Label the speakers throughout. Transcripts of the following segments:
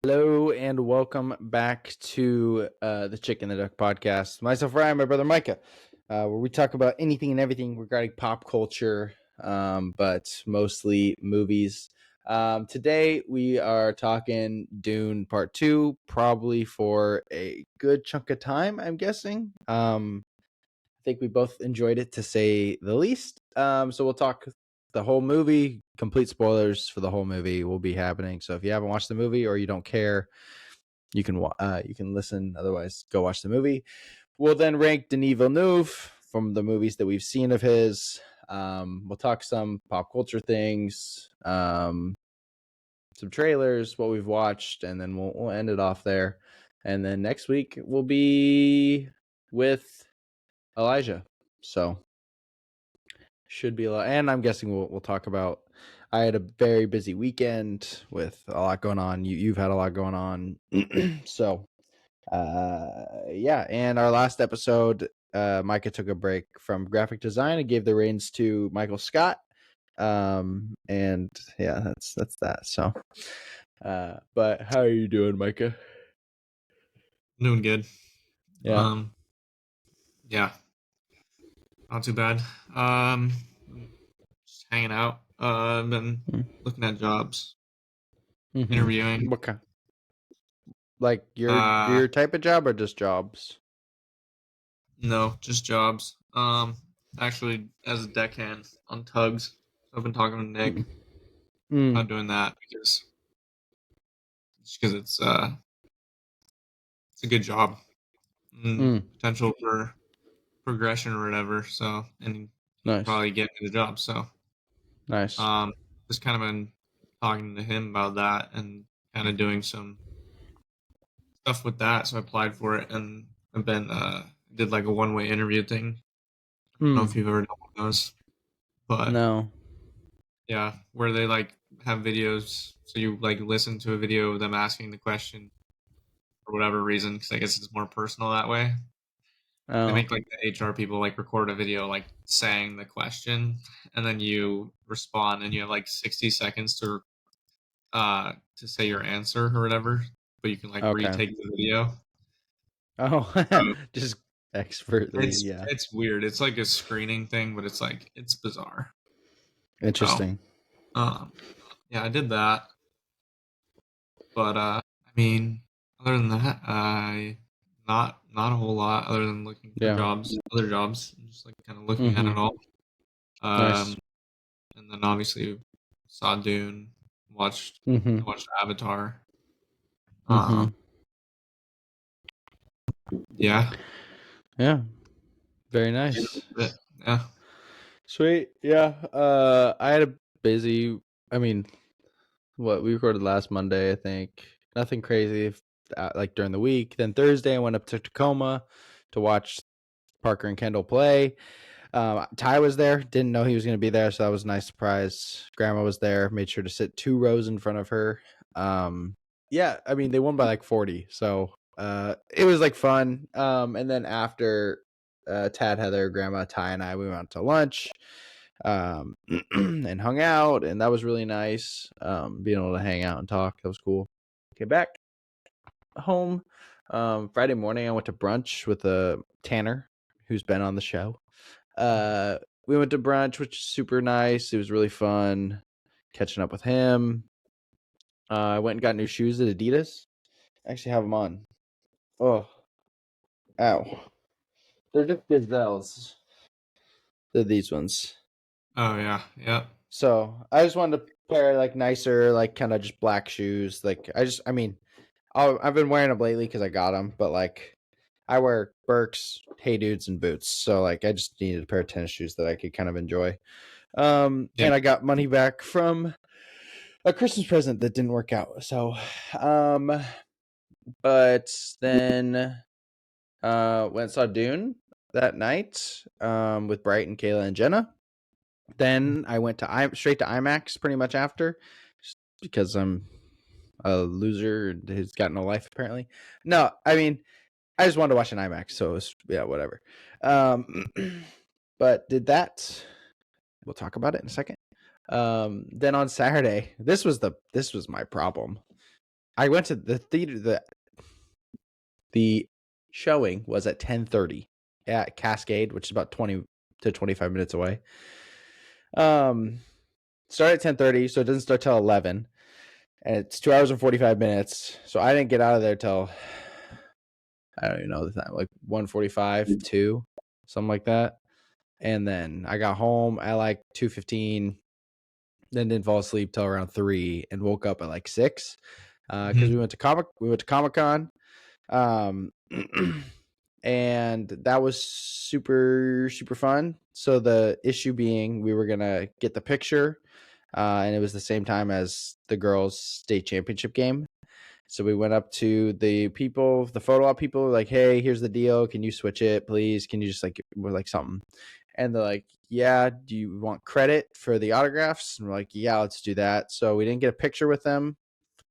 Speaker 1: Hello and welcome back to the Chicken the Duck podcast. Myself, Ryan, my brother Micah, where we talk about anything and everything regarding pop culture, but mostly movies. Today we are talking Dune Part 2, probably for a good chunk of time, I'm guessing. I think we both enjoyed it, to say the least. So we'll talk the whole movie. Complete spoilers for the whole movie will be happening. So if you haven't watched the movie or you don't care, you can listen. Otherwise, go watch the movie. We'll then rank Denis Villeneuve from the movies that we've seen of his. We'll talk some pop culture things, some trailers, what we've watched, and then we'll end it off there. And then next week we'll be with Elijah. So should be a lot. And I'm guessing we'll talk about. I had a very busy weekend with a lot going on. You've had a lot going on. So yeah. And our last episode, Micah took a break from graphic design and gave the reins to Michael Scott. And yeah, that's that. So but how are you doing, Micah?
Speaker 2: Doing good.
Speaker 1: Yeah.
Speaker 2: Um, yeah, not too bad. Um, just hanging out. I've been looking at jobs,
Speaker 1: Mm-hmm.
Speaker 2: interviewing.
Speaker 1: What kind? Like
Speaker 2: Uh,
Speaker 1: your type of job or just jobs?
Speaker 2: no, just jobs. Actually, as a deckhand on tugs. So I've been talking to Nick
Speaker 1: Mm.
Speaker 2: about doing that because it's a good job and
Speaker 1: Mm.
Speaker 2: potential for progression or whatever. So and he could
Speaker 1: Nice.
Speaker 2: probably get me the job. So
Speaker 1: Nice.
Speaker 2: um, just kind of been talking to him about that and kind of doing some stuff with that. So I applied for it and I've been did like a one-way interview thing. I don't know if
Speaker 1: Mm.
Speaker 2: you've ever done one of those, but
Speaker 1: No.
Speaker 2: yeah, where they like have videos. So you like listen to a video of them asking the question for whatever reason, because I guess it's more personal that way. They
Speaker 1: Oh.
Speaker 2: make like the HR people like record a video like saying the question, and then you respond, and you have like 60 seconds to say your answer or whatever. But you can like
Speaker 1: Okay.
Speaker 2: retake the video.
Speaker 1: Oh.
Speaker 2: So
Speaker 1: Just expertly.
Speaker 2: It's
Speaker 1: Yeah.
Speaker 2: it's weird. It's like a screening thing, but it's like it's bizarre. So,
Speaker 1: Interesting.
Speaker 2: um, yeah, I did that, but I mean, other than that, I not a whole lot other than looking for
Speaker 1: Yeah.
Speaker 2: jobs, other jobs, and just like kind of looking at
Speaker 1: Mm-hmm.
Speaker 2: it all.
Speaker 1: Nice.
Speaker 2: Um, and then obviously saw Dune, watched
Speaker 1: Mm-hmm.
Speaker 2: I watched Avatar.
Speaker 1: Mm-hmm.
Speaker 2: Um, yeah,
Speaker 1: Yeah. Very
Speaker 2: yeah,
Speaker 1: nice.
Speaker 2: that's it. Yeah.
Speaker 1: Sweet. Yeah. I had a busy. I mean, what we recorded last Monday. I think nothing crazy. Like during the week. Then Thursday, I went up to Tacoma to watch Parker and Kendall play. Ty was there. Didn't know he was going to be there, so that was a nice surprise. Grandma was there. Made sure to sit 2 rows in front of her. Yeah, I mean they won by like 40, so it was like fun. And then after Tad, Heather, Grandma, Ty, and I, we went to lunch, and hung out, and that was really nice. Being able to hang out and talk, that was cool. Came back home. Friday morning, I went to brunch with Tanner, who's been on the show. We went to brunch, which is super nice. It was really fun catching up with him. I went and got new shoes at Adidas. I actually have them on. Oh, ow. They're just gazelles. They're these ones.
Speaker 2: Oh yeah, yeah.
Speaker 1: So I just wanted to pair like nicer, like kind of just black shoes. I mean, I've been wearing them lately because I got them, but like I wear Birks, Hey Dudes, and boots. So like I just needed a pair of tennis shoes that I could kind of enjoy.
Speaker 2: Yeah.
Speaker 1: And I got money back from a Christmas present that didn't work out. So, but then went and saw Dune that night with Bright and Kayla and Jenna. Then I went to straight to IMAX pretty much after, just because I'm a loser who's got no life apparently. No, I mean I just wanted to watch an IMAX, so it was, yeah, whatever. Um, but did that. We'll talk about it in a second. Then on Saturday, this was my problem. I went to the theater. The showing was at 10:30 at Cascade, which is about 20 to 25 minutes away. Started at 10:30, so it doesn't start till 11, and it's 2 hours and 45 minutes. So I didn't get out of there till I don't even know the time, like 1:45, 2, something like that. And then I got home at like 2:15, then didn't fall asleep till around 3 and woke up at like 6 because
Speaker 2: Mhm.
Speaker 1: we went to Comic-Con. Um and that was super super fun. So the issue being we were gonna get the picture, and it was the same time as the girls' state championship game. So we went up to the people, the photo op people, like, hey, here's the deal. Can you switch it, please? Can you just like, we're like something? And they're like, yeah, do you want credit for the autographs? And we're like, yeah, let's do that. So we didn't get a picture with them,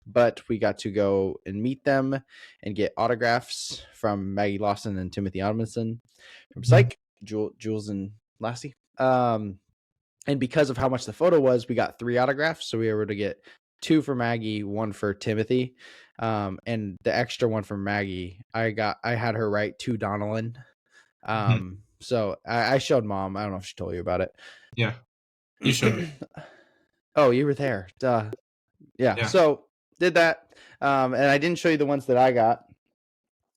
Speaker 1: but we got to go and meet them and get autographs from Maggie Lawson and Timothy Odmanson from
Speaker 2: Mhm.
Speaker 1: Psych, Jules and Lassie. And because of how much the photo was, we got 3 autographs. So we were able to get 2 for Maggie, 1 for Timothy. And the extra one for Maggie, I had her write to Donnellan.
Speaker 2: Mhm.
Speaker 1: So I showed Mom. I don't know if she told you about
Speaker 2: Yeah, you showed me.
Speaker 1: it. Oh, you were there. Duh. Yeah.
Speaker 2: Yeah.
Speaker 1: So did that. And I didn't show you the ones that I got.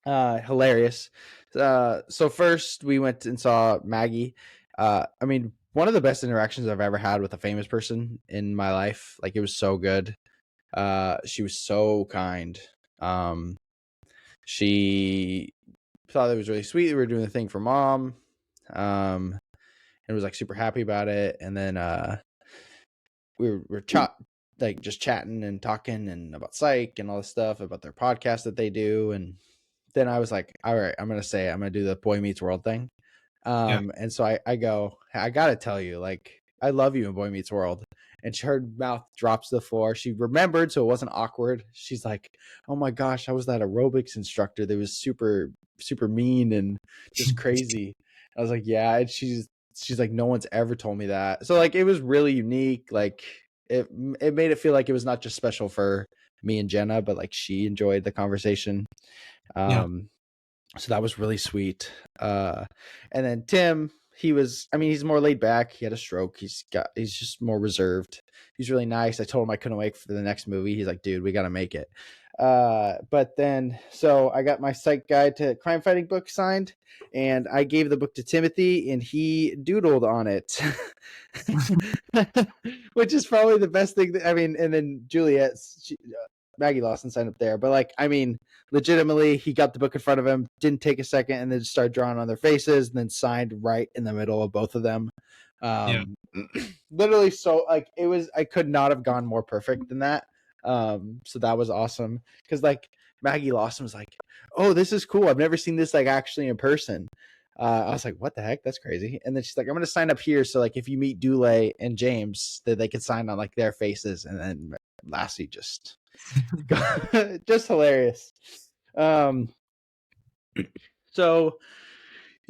Speaker 1: Hilarious. So first we went and saw Maggie. I mean, one of the best interactions I've ever had with a famous person in my life. Like, it was so good. She was so kind. She thought it was really sweet. We were doing the thing for Mom. And was like super happy about it. And then we were just chatting and talking and about Psych and all this stuff about their podcast that they do. And then I was like, all right, I'm gonna do the Boy Meets World thing.
Speaker 2: Yeah.
Speaker 1: And so I go, I gotta tell you, like, I love you in Boy Meets World. And her mouth drops to the floor. She remembered, so it wasn't awkward. She's like, oh my gosh, I was that aerobics instructor that was super, super mean and just crazy. I was like, yeah. And she's like, no one's ever told me that. So like, it was really unique. Like, it made it feel like it was not just special for me and Jenna, but like she enjoyed the conversation.
Speaker 2: Yeah.
Speaker 1: Um, so that was really sweet. And then Tim, he's more laid back. He had a stroke. He's just more reserved. He's really nice. I told him I couldn't wait for the next movie. He's like, dude, we got to make it. But then, so I got my Psych Guide to Crime Fighting book signed, and I gave the book to Timothy, and he doodled on it, which is probably the best thing. And then Juliet, Maggie Lawson signed up there. But like, legitimately, he got the book in front of him, didn't take a second, and then just started drawing on their faces, and then signed right in the middle of both of them.
Speaker 2: Yeah.
Speaker 1: Literally, so like, it was, I could not have gone more perfect than that. So that was awesome because like Maggie Lawson was like, "Oh, this is cool. I've never seen this like actually in person." I was like, "What the heck? That's crazy!" And then she's like, "I'm gonna sign up here so like if you meet Dule and James, that they could sign on like their faces." And then Lassie just just hilarious. Um, so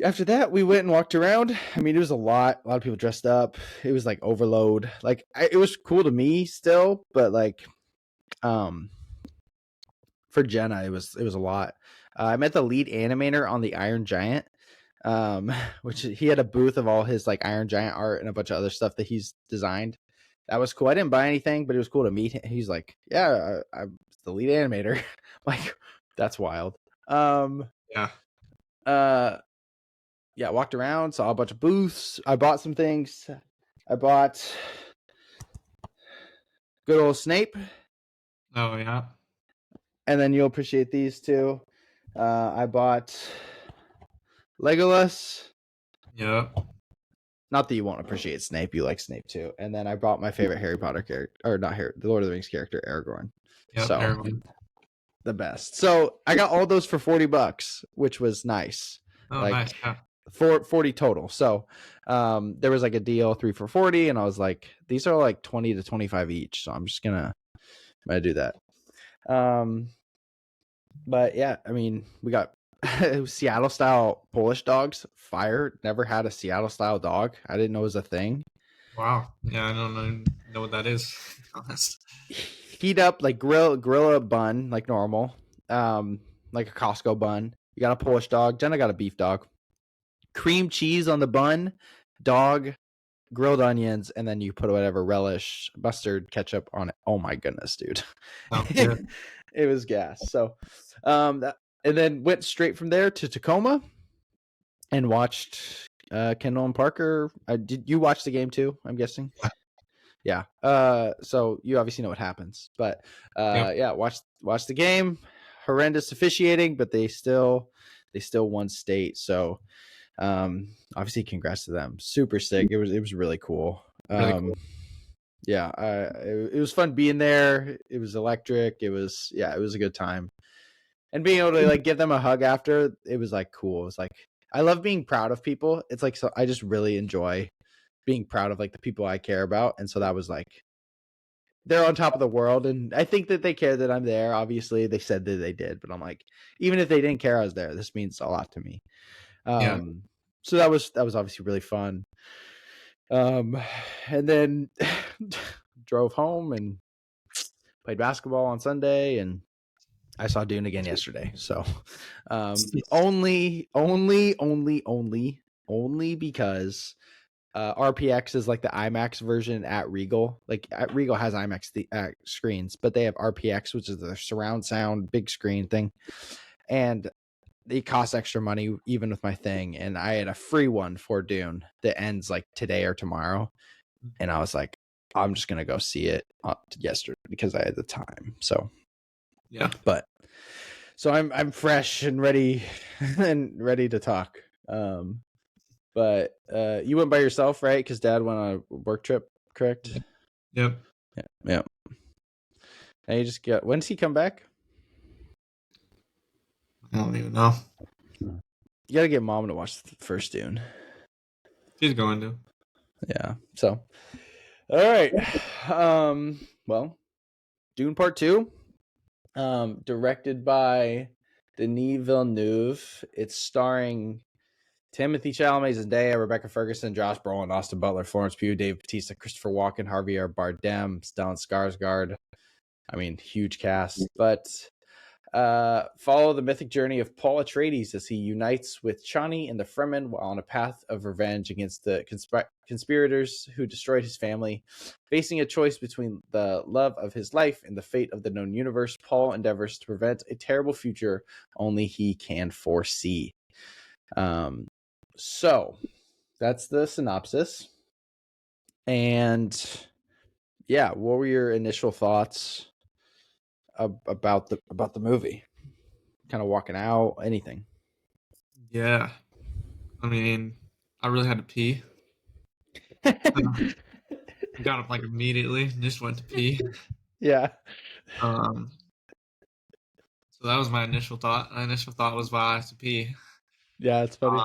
Speaker 1: after that, we went and walked around. I mean, it was a lot of people dressed up. It was like overload. Like, it was cool to me still, but like, um, for Jenna, it was a lot. I met the lead animator on the Iron Giant, which he had a booth of all his like Iron Giant art and a bunch of other stuff that he's designed. That was cool. I didn't buy anything, but it was cool to meet him. He's like, yeah, I'm the lead animator. Like, that's wild.
Speaker 2: Yeah.
Speaker 1: Uh, yeah, walked around, saw a bunch of booths. I bought some things. I bought good old Snape,
Speaker 2: Oh yeah.
Speaker 1: and then you'll appreciate these too. I bought Legolas.
Speaker 2: Yep.
Speaker 1: Not that you won't appreciate Snape, you like Snape too. And then I bought my favorite Harry Potter character, or not Harry, the Lord of the Rings character, Aragorn.
Speaker 2: Yep.
Speaker 1: So
Speaker 2: Everyone.
Speaker 1: the best. So I got all those for $40, which was nice.
Speaker 2: Oh, nice.
Speaker 1: Like,
Speaker 2: Yeah.
Speaker 1: 40 total. So there was like a deal 3 for 40, and I was like, these are like 20 to 25 each. So I'm just gonna do that. But yeah, I mean, we got Seattle style Polish dogs. Fire. Never had a Seattle style dog. I didn't know it was a thing.
Speaker 2: Wow. Yeah, I don't know what that is. To be honest.
Speaker 1: heat up like grill a bun like normal, like a Costco bun. You got a Polish dog. Jenna got a beef dog. Cream cheese on the bun, dog, grilled onions, and then you put whatever relish, mustard, ketchup on it. Oh my goodness, dude.
Speaker 2: Sounds good.
Speaker 1: It was gas. So, and then went straight from there to Tacoma and watched Kendall and Parker. Did you watch the game too? I'm guessing. Yeah. So you obviously know what happens, but
Speaker 2: Yep.
Speaker 1: yeah, watch the game. Horrendous officiating, but they still won state. So obviously congrats to them. Super sick. It was really cool.
Speaker 2: Really cool.
Speaker 1: Yeah, it was fun being there. It was electric. It was a good time. And being able to like give them a hug after, it was like cool. It was like I love being proud of people. It's like, so I just really enjoy being proud of like the people I care about. And so that was like, they're on top of the world. And I think that they care that I'm there. Obviously they said that they did, but I'm like, even if they didn't care I was there, this means a lot to me.
Speaker 2: Yeah.
Speaker 1: So that was obviously really fun. And then drove home and played basketball on Sunday, and I saw Dune again yesterday. So only because RPX is like the IMAX version at Regal. Like Regal has IMAX screens, but they have RPX, which is the surround sound big screen thing, and it costs extra money even with my thing. And I had a free one for Dune that ends like today or tomorrow, and I was like, I'm just gonna go see it yesterday because I had the time. So
Speaker 2: Yeah.
Speaker 1: but so I'm fresh and ready and ready to talk. But you went by yourself, right? Because Dad went on a work trip, correct?
Speaker 2: Yep.
Speaker 1: Yeah. And you just when does he come back?
Speaker 2: I don't even know.
Speaker 1: You gotta get Mom to watch the first Dune.
Speaker 2: She's going to.
Speaker 1: Yeah. So, all right. Well, Dune Part 2, directed by Denis Villeneuve. It's starring Timothy Chalamet, Zendaya, Rebecca Ferguson, Josh Brolin, Austin Butler, Florence Pugh, Dave Bautista, Christopher Walken, Javier Bardem, Stellan Skarsgård. I mean, huge cast. But follow the mythic journey of Paul Atreides as he unites with Chani and the Fremen while on a path of revenge against the conspirators who destroyed his family. Facing a choice between the love of his life and the fate of the known universe, Paul endeavors to prevent a terrible future only he can foresee. So that's the synopsis. And yeah, what were your initial thoughts about the movie? Kind of walking out, anything?
Speaker 2: Yeah. I mean, I really had to pee. Got up like immediately, just went to pee.
Speaker 1: Yeah.
Speaker 2: So that was my initial thought. My initial thought was, "Wow, I have to pee."
Speaker 1: Yeah, it's funny.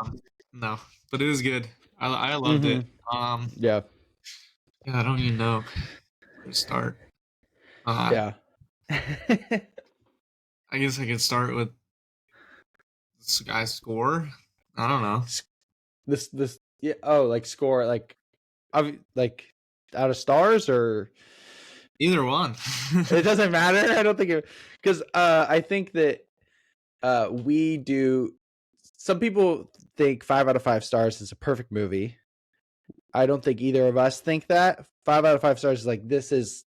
Speaker 2: No, but it was good. I loved it.
Speaker 1: Yeah.
Speaker 2: Yeah, I don't even know where to start.
Speaker 1: Yeah.
Speaker 2: I guess I could start with this guy's score. I don't know.
Speaker 1: This yeah, oh, like score like out of stars, or
Speaker 2: Either one.
Speaker 1: it doesn't matter. I don't think it, because I think that we do, some people think 5 out of 5 stars is a perfect movie. I don't think either of us think that. 5 out of 5 stars is like, this is,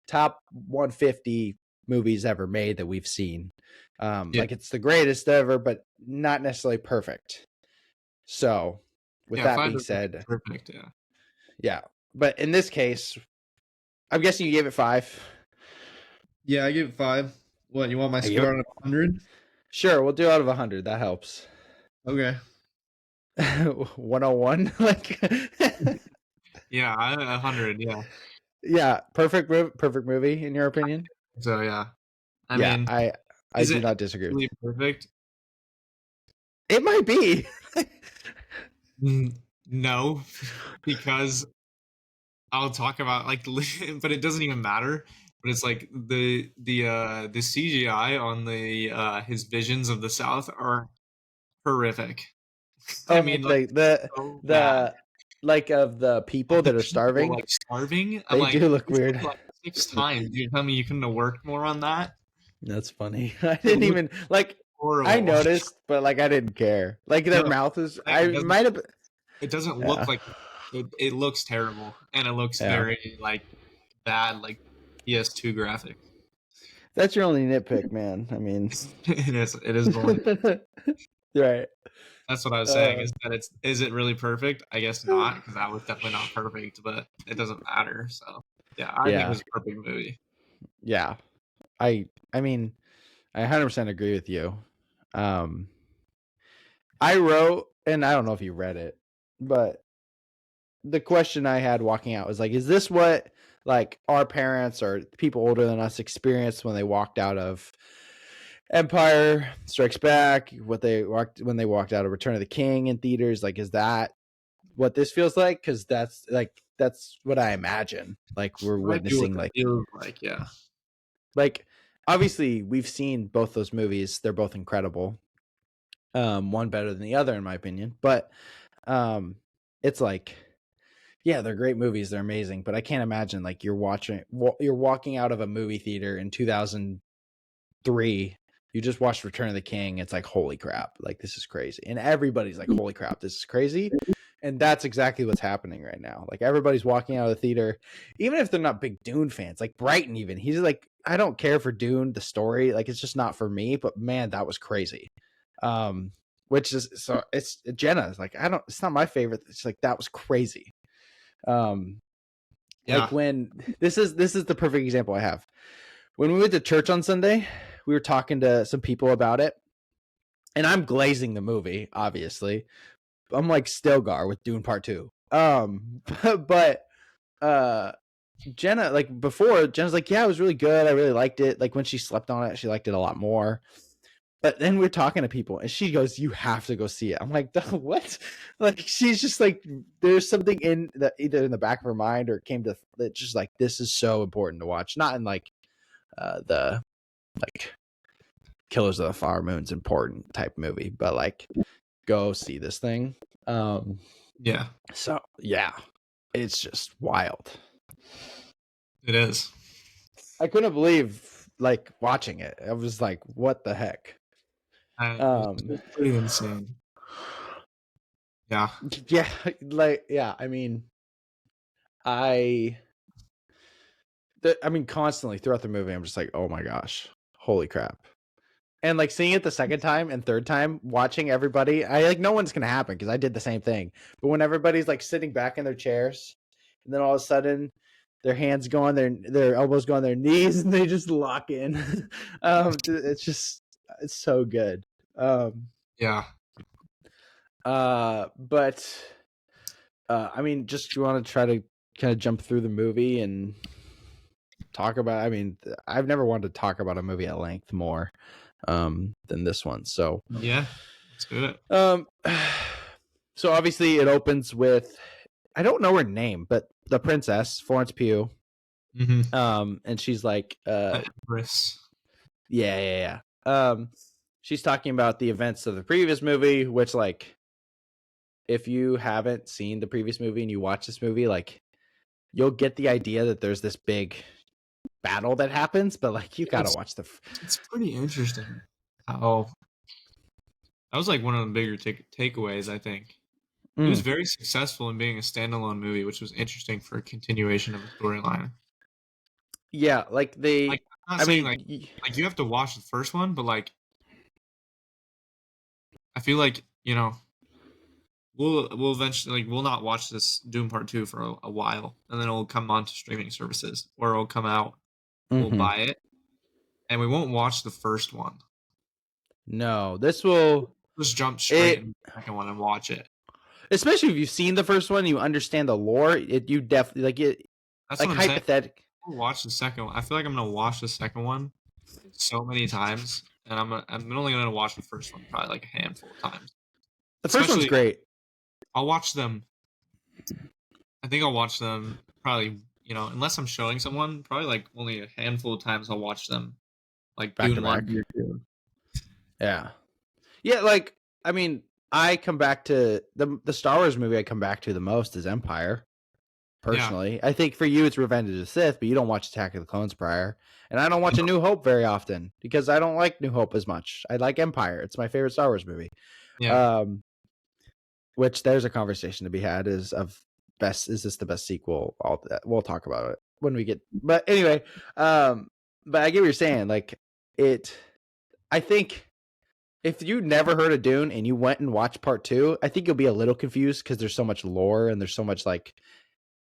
Speaker 1: top 150 movies ever made that we've seen.
Speaker 2: Yeah.
Speaker 1: Like it's the greatest ever, but not necessarily perfect. So with that being said,
Speaker 2: perfect. Yeah.
Speaker 1: yeah. But in this case, I'm guessing you gave it 5.
Speaker 2: Yeah, I give it 5. What, you want my
Speaker 1: I
Speaker 2: score
Speaker 1: give
Speaker 2: out of 100?
Speaker 1: Sure, we'll do out of 100. That helps.
Speaker 2: Okay.
Speaker 1: 101. Like
Speaker 2: Yeah, 100. Yeah.
Speaker 1: yeah, perfect movie in your opinion?
Speaker 2: So yeah, I
Speaker 1: Yeah,
Speaker 2: mean,
Speaker 1: I
Speaker 2: is
Speaker 1: do
Speaker 2: it
Speaker 1: not disagree with
Speaker 2: really
Speaker 1: you.
Speaker 2: perfect?
Speaker 1: It might be.
Speaker 2: No, because I'll talk about like, but it doesn't even matter. But it's like the CGI on the his visions of the South are horrific. I
Speaker 1: Oh,
Speaker 2: mean,
Speaker 1: like
Speaker 2: like so bad.
Speaker 1: the like of the people
Speaker 2: Of the
Speaker 1: that are
Speaker 2: people
Speaker 1: starving.
Speaker 2: like starving, I'm
Speaker 1: They
Speaker 2: like,
Speaker 1: do look
Speaker 2: this
Speaker 1: weird.
Speaker 2: is like 6 times. You tell me you couldn't have worked more on that?
Speaker 1: That's funny. I
Speaker 2: It
Speaker 1: didn't
Speaker 2: looked
Speaker 1: even like. I
Speaker 2: horrible.
Speaker 1: noticed, but like I didn't care. Like their
Speaker 2: No,
Speaker 1: mouth was.
Speaker 2: like,
Speaker 1: I might have.
Speaker 2: it doesn't look
Speaker 1: Yeah,
Speaker 2: like it looks terrible, and it looks
Speaker 1: yeah.
Speaker 2: very, like, bad, like PS2 graphics.
Speaker 1: That's your only nitpick, man. I mean,
Speaker 2: It is the only.
Speaker 1: right.
Speaker 2: That's what I was saying.
Speaker 1: Uh,
Speaker 2: Is that is it really perfect? I guess not, because that was definitely not perfect, but it doesn't matter. So yeah, I think it
Speaker 1: yeah,
Speaker 2: was a perfect movie.
Speaker 1: yeah. I mean, I 100% agree with you. Um, I wrote, and I don't know if you read it, but the question I had walking out was like, is this what like our parents or people older than us experienced when they walked out of Empire Strikes Back? What they walked when they walked out of Return of the King in theaters? Like, is that what this feels like? Because that's what I imagine. Like we're
Speaker 2: Might be what
Speaker 1: witnessing.
Speaker 2: it feels like. Yeah,
Speaker 1: Like obviously we've seen both those movies. They're both incredible. One better than the other in my opinion, but um, it's like yeah, they're great movies. They're amazing, but I can't imagine like you're walking out of a movie theater in 2003. You just watched Return of the King. It's like, holy crap. Like, this is crazy. And everybody's like, holy crap, this is crazy. And that's exactly what's happening right now. Like, everybody's walking out of the theater, even if they're not big Dune fans, like Brighton, even. He's like, I don't care for Dune, the story. Like, it's just not for me. But man, that was crazy. Um, which is so it's Jenna's like, it's not my favorite. It's like, that was crazy. Um,
Speaker 2: yeah,
Speaker 1: like when this is the perfect example I have. When we went to church on Sunday, we were talking to some people about it, and I'm glazing the movie. Obviously, I'm like Stilgar with Dune Part Two. But uh, Jenna, like before, Jenna's like, yeah, it was really good. I really liked it. Like when she slept on it, she liked it a lot more. But then we're talking to people, and she goes, "You have to go see it." I'm like, "What?" Like she's just like, there's something in the either in the back of her mind or it came to that just like this is so important to watch. Not in like the like Killers of the Flower Moon's important type movie, but like go see this thing.
Speaker 2: yeah.
Speaker 1: So yeah, it's just wild.
Speaker 2: It is.
Speaker 1: I couldn't believe like watching it. I was like, "What the heck?" Um,
Speaker 2: It's pretty insane. Yeah,
Speaker 1: yeah, like yeah. I mean, I I mean, constantly throughout the movie, I'm just like, oh my gosh, holy crap. And like seeing it the second time and third time, watching everybody, I like no one's gonna happen because I did the same thing. But when everybody's like sitting back in their chairs, and then all of a sudden their hands go on their elbows go on their knees and they just lock in. It's just it's so good. Um
Speaker 2: yeah,
Speaker 1: but I mean, just you want to try to kind of jump through the movie and talk about I mean I've never wanted to talk about a movie at length more than this one. So
Speaker 2: yeah. Let's do it.
Speaker 1: um so obviously it opens with I don't know her name, but the princess, Florence Pugh.
Speaker 2: Mm-hmm.
Speaker 1: And she's like
Speaker 2: Empress.
Speaker 1: yeah. She's talking about the events of the previous movie, which like if you haven't seen the previous movie and you watch this movie, like you'll get the idea that there's this big battle that happens, but like you gotta
Speaker 2: It's
Speaker 1: watch the
Speaker 2: it's pretty interesting how that was like one of the bigger takeaways. I think it was
Speaker 1: Mm.
Speaker 2: very successful in being a standalone movie, which was interesting for a continuation of a storyline.
Speaker 1: Yeah, like
Speaker 2: Like,
Speaker 1: they
Speaker 2: I'm not
Speaker 1: I
Speaker 2: saying
Speaker 1: mean
Speaker 2: like you have to watch the first one, but like I feel like we'll eventually like we'll not watch this Doom Part Two for a while, and then it'll come onto streaming services, or it'll come out. We'll
Speaker 1: mhm.
Speaker 2: buy it, and we won't watch the first one.
Speaker 1: No, this will
Speaker 2: Just jump straight
Speaker 1: it
Speaker 2: into the second one and watch it.
Speaker 1: especially if you've seen the first one, you understand the lore. It you definitely like it
Speaker 2: That's
Speaker 1: like
Speaker 2: what I'm saying.
Speaker 1: hypothetic.
Speaker 2: I'll watch the second one. I feel like I'm gonna watch the second one so many times, and I'm only gonna watch the first one probably like a handful of times.
Speaker 1: The first one's
Speaker 2: Especially,
Speaker 1: great.
Speaker 2: I'll watch them. I think I'll watch them probably unless I'm showing someone, probably like only a handful of times I'll watch them, like
Speaker 1: Back to
Speaker 2: Dune one,
Speaker 1: back.
Speaker 2: Dune two.
Speaker 1: Yeah. Yeah, like I mean, I come back to the Star Wars movie I come back to the most is Empire. personally. I think for you it's Revenge of the Sith, but you don't watch Attack of the Clones prior. And I don't watch A New Hope very often because I don't like New Hope as much. I like Empire. It's my favorite Star Wars movie.
Speaker 2: Yeah.
Speaker 1: Which there's a conversation to be had is this the best sequel? All that we'll talk about it when we get. But anyway, but I get what you're saying. Like I think if you never heard of Dune and you went and watched part 2, I think you'll be a little confused because there's so much lore and there's so much like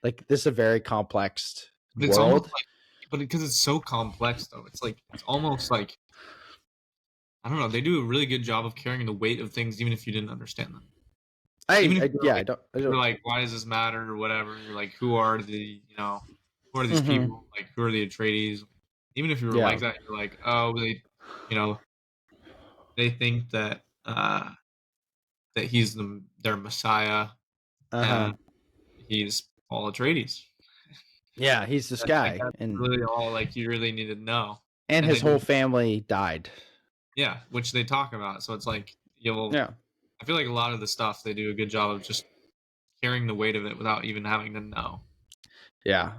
Speaker 1: this is a very complex
Speaker 2: But it's almost
Speaker 1: world.
Speaker 2: like, but because it's so complex though, it's like it's almost like I don't know. They do a really good job of carrying the weight of things, even if you didn't understand them. Even if
Speaker 1: Yeah, I
Speaker 2: you're
Speaker 1: don't.
Speaker 2: like, why does this matter or whatever? You're like, who are who are these
Speaker 1: Mm-hmm.
Speaker 2: people? Like, who are the Atreides? Even if you were
Speaker 1: Yeah.
Speaker 2: like that, you're like, oh, you know, they think that he's their Messiah
Speaker 1: Uh huh.
Speaker 2: and he's Paul Atreides.
Speaker 1: Yeah, he's this
Speaker 2: That's like
Speaker 1: guy,
Speaker 2: that's really all like you really need to know.
Speaker 1: and
Speaker 2: And they
Speaker 1: his whole
Speaker 2: do,
Speaker 1: family died.
Speaker 2: yeah, which they talk about. So it's like you'll.
Speaker 1: Yeah.
Speaker 2: I feel like a lot of the stuff they do a good job of just carrying the weight of it without even having to know.
Speaker 1: Yeah.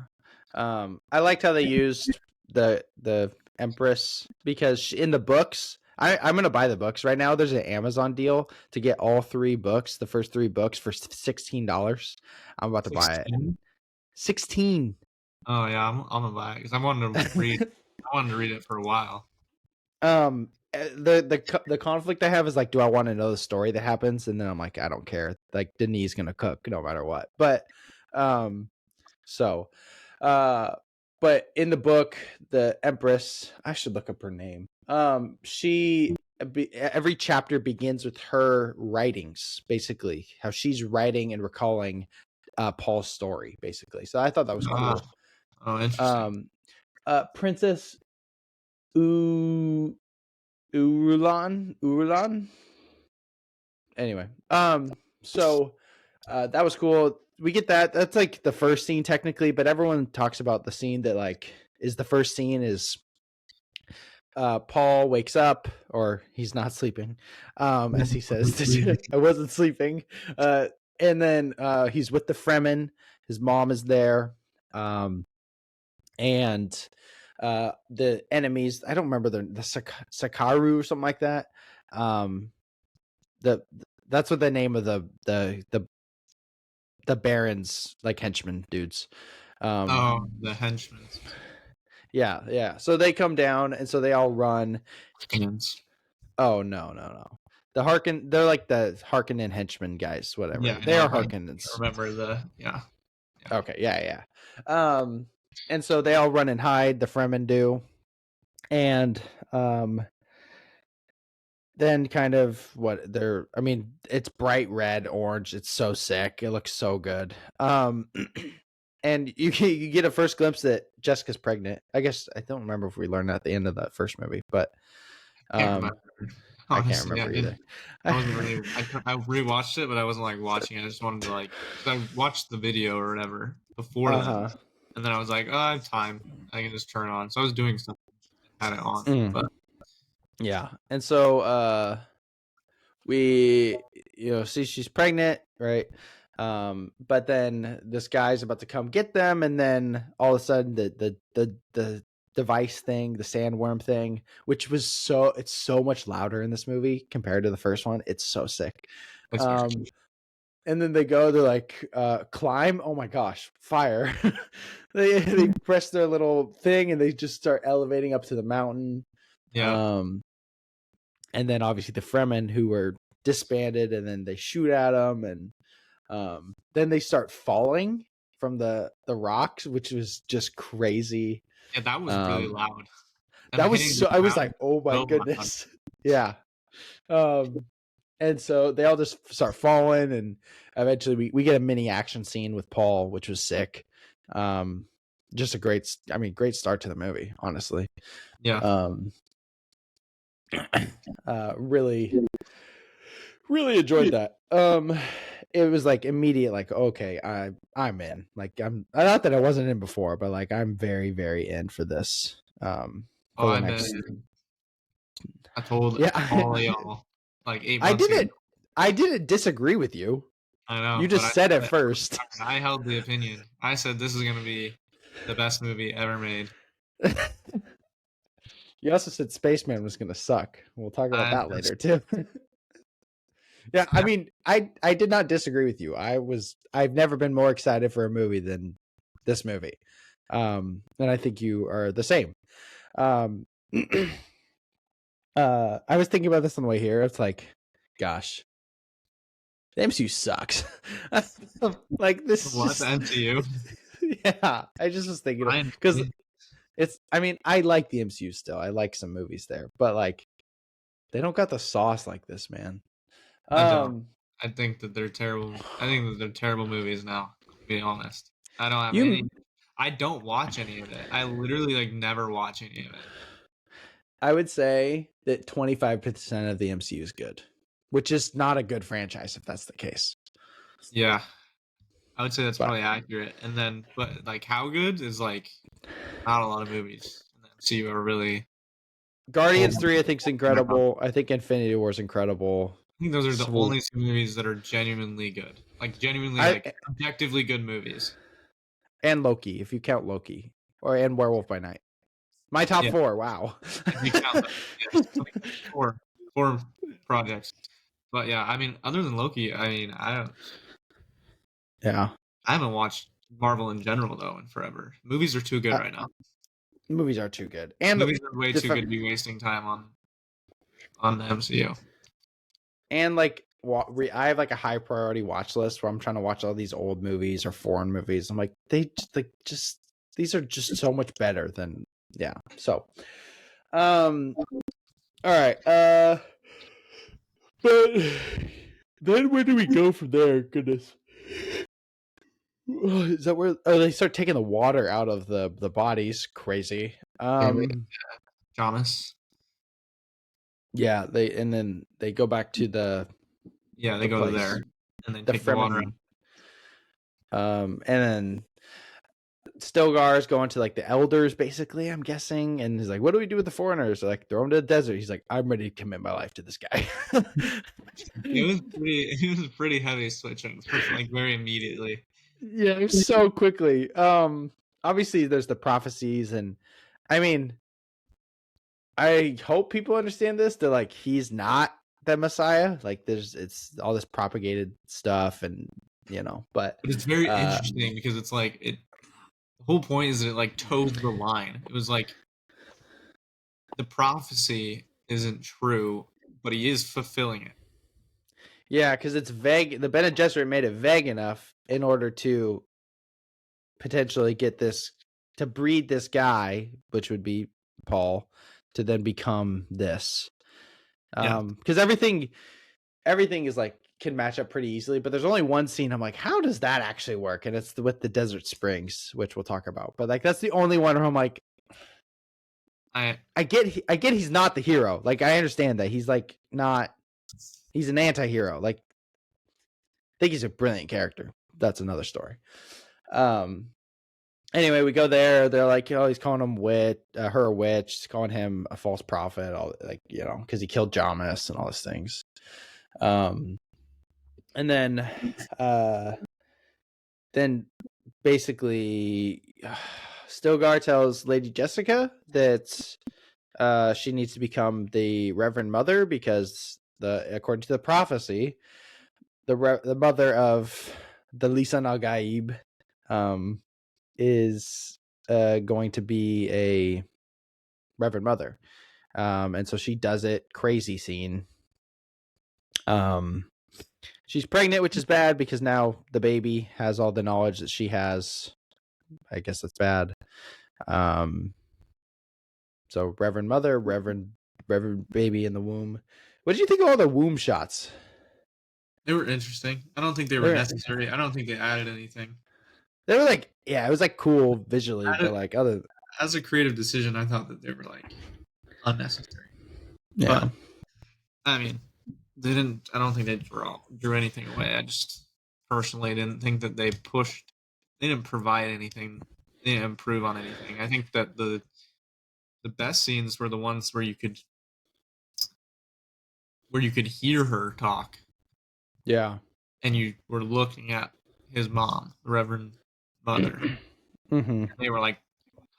Speaker 1: I liked how they used the Empress because in the books, I'm gonna buy the books right now. There's an Amazon deal to get all 3 books, the first 3 books for $16. I'm about to buy it.
Speaker 2: 16?
Speaker 1: 16.
Speaker 2: Oh yeah, I'm gonna buy it because I wanted to read. I wanted to read it for a while.
Speaker 1: The conflict I have is like, do I want to know the story that happens? And then I'm like, I don't care. Like Denis gonna cook no matter what. But um, so but in the book, the Empress, I should look up her name. Every chapter begins with her writings, basically how she's writing and recalling Paul's story, basically. So I thought that was
Speaker 2: Ah,
Speaker 1: cool.
Speaker 2: oh, interesting.
Speaker 1: Princess U Urulan. Anyway, so that was cool. We get that. That's like the first scene technically, but everyone talks about the scene that like is the first scene is Paul wakes up or he's not sleeping, as he says, I wasn't sleeping. And then he's with the Fremen. His mom is there. And the enemies, I don't remember the Sakaru or something like that. The That's what the name of the Baron's like henchmen dudes.
Speaker 2: Oh, the henchmen.
Speaker 1: Yeah. So they come down and so they all run.
Speaker 2: Hands.
Speaker 1: Oh no. They're like the Harkonnen henchmen guys, whatever.
Speaker 2: Yeah, I
Speaker 1: They
Speaker 2: know,
Speaker 1: are
Speaker 2: but I
Speaker 1: Harkonnens.
Speaker 2: remember yeah.
Speaker 1: Okay, yeah. And so they all run and hide, the Fremen do. And then kind of it's bright red, orange. It's so sick. It looks so good. And you get a first glimpse that Jessica's pregnant. I guess I don't remember if we learned that at the end of that first movie, but
Speaker 2: I can't remember.
Speaker 1: I can't
Speaker 2: Honestly,
Speaker 1: remember either.
Speaker 2: I wasn't really. I rewatched it, but I wasn't like watching it. I just wanted to like. 'Cause I watched the video or whatever before then, and then I was like, oh, I have time. I can just turn it on. So I was doing stuff, and had it on, but
Speaker 1: Yeah, and so we see she's pregnant, right? But then this guy's about to come get them, and then all of a sudden the device thing, the sandworm thing, which was it's so much louder in this movie compared to the first one. It's so sick.
Speaker 2: it's very
Speaker 1: And then they're like climb. Oh my gosh, fire. they press their little thing and they just start elevating up to the mountain.
Speaker 2: yeah.
Speaker 1: And then obviously the Fremen who were disbanded, and then they shoot at them, and then they start falling from the rocks, which was just crazy.
Speaker 2: Yeah, that was really loud. Them
Speaker 1: That was
Speaker 2: hitting the
Speaker 1: so. I was
Speaker 2: ground
Speaker 1: like, oh my
Speaker 2: so loud.
Speaker 1: goodness, yeah. And so they all just start falling, and eventually we get a mini action scene with Paul, which was sick. Just a great start to the movie, honestly.
Speaker 2: Yeah.
Speaker 1: Really enjoyed that. It was like immediate, like, okay, I'm in. Like I'm not that I wasn't in before, but like I'm very, very in for this. For the next.
Speaker 2: I told
Speaker 1: Yeah.
Speaker 2: all y'all like 8 months ago.
Speaker 1: I didn't disagree with you.
Speaker 2: I know,
Speaker 1: You
Speaker 2: but
Speaker 1: just said it first.
Speaker 2: I held the opinion. I said this is gonna be the best movie ever made.
Speaker 1: You also said Spaceman was going to suck. We'll talk about that
Speaker 2: That's
Speaker 1: later too. Yeah, I mean, I did not disagree with you. I've never been more excited for a movie than this movie. And I think you are the same. Um I was thinking about this on the way here. It's like, gosh, the MCU sucks. Like this
Speaker 2: what the
Speaker 1: just
Speaker 2: MCU.
Speaker 1: yeah, I just was thinking
Speaker 2: Ryan,
Speaker 1: because it's I mean, I like the MCU still. I like some movies there, but like they don't got the sauce like this, man.
Speaker 2: I don't.
Speaker 1: Um
Speaker 2: I think that they're terrible. I think that they're terrible movies now. To be honest, I don't have any.
Speaker 1: you
Speaker 2: I don't watch any of it. I literally like never watch any of it.
Speaker 1: I would say that 25% of the MCU is good, which is not a good franchise if that's the case.
Speaker 2: Yeah, I would say that's
Speaker 1: But
Speaker 2: probably accurate. And then, but like, how good is like not a lot of movies in the MCU are really.
Speaker 1: Guardians
Speaker 2: Hold
Speaker 1: 3 I think is
Speaker 2: on.
Speaker 1: incredible. I think Infinity War is incredible.
Speaker 2: I think those are the
Speaker 1: Swoop.
Speaker 2: only two movies that are genuinely good. Like genuinely
Speaker 1: I
Speaker 2: like objectively good movies.
Speaker 1: and Loki, if you count Loki. Or and Werewolf by Night. My top
Speaker 2: Yeah,
Speaker 1: 4, wow.
Speaker 2: if you count them. Yes, like four projects. But yeah, I mean, other than Loki, I mean,
Speaker 1: Yeah.
Speaker 2: I haven't watched Marvel in general though in forever. Movies are too good right now.
Speaker 1: Movies are too good. And
Speaker 2: Movies are way too good to be wasting time on the MCU.
Speaker 1: and like I have like a high priority watch list where I'm trying to watch all these old movies or foreign movies. I'm like just these are just so much better than yeah. So all right. But then where do we go from there? Goodness. Is that where they start taking the water out of the bodies? Crazy.
Speaker 2: Thomas.
Speaker 1: Yeah, and then they go back to the
Speaker 2: Yeah, they go
Speaker 1: place,
Speaker 2: there and then
Speaker 1: the
Speaker 2: take the water out.
Speaker 1: Fremen. And then Stilgar is going to like the elders, basically, I'm guessing, and he's like, "What do we do with the foreigners?" They're like, throw them to the desert. He's like, "I'm ready to commit my life to this guy."
Speaker 2: It was pretty heavy switching for like very immediately.
Speaker 1: Yeah, so quickly. Obviously, there's the prophecies, and I mean, I hope people understand this. They're like, he's not the Messiah. Like, it's all this propagated stuff, and but
Speaker 2: But it's very interesting because it's like the whole point is that it like toes the line. It was like the prophecy isn't true, but he is fulfilling it.
Speaker 1: Yeah, because it's vague. The Bene Gesserit made it vague enough in order to potentially get this to breed this guy, which would be Paul, to then become this.
Speaker 2: Yeah.
Speaker 1: Because everything is like can match up pretty easily, but there's only one scene I'm like, how does that actually work? And it's with the Desert Springs, which we'll talk about. But like that's the only one where I'm like, I get he's not the hero. Like I understand that he's like not. He's an anti-hero. Like I think he's a brilliant character. That's another story. Anyway, we go there. They're like, he's calling him her a witch. He's calling him a false prophet. All like, because he killed Jamis and all these things. And then basically, Stilgar tells Lady Jessica that she needs to become the Reverend Mother because according to the prophecy, the mother of the Lisan al Gaib is going to be a Reverend Mother. And so she does it. Crazy scene. She's pregnant, which is bad because now the baby has all the knowledge that she has. I guess that's bad. So Reverend Mother, Reverend baby in the womb. What did you think of all the womb shots?
Speaker 2: They were interesting. I don't think they were necessary. I don't think they added anything.
Speaker 1: They were like, yeah, it was like cool visually, but like
Speaker 2: As a creative decision, I thought that they were like unnecessary.
Speaker 1: yeah.
Speaker 2: But I mean, they didn't. I don't think they drew anything away. I just personally didn't think that they pushed. They didn't provide anything. They didn't improve on anything. I think that the best scenes were the ones where you could hear her talk.
Speaker 1: Yeah.
Speaker 2: and you were looking at his mom, the Reverend Mother.
Speaker 1: Mm-hmm.
Speaker 2: They were like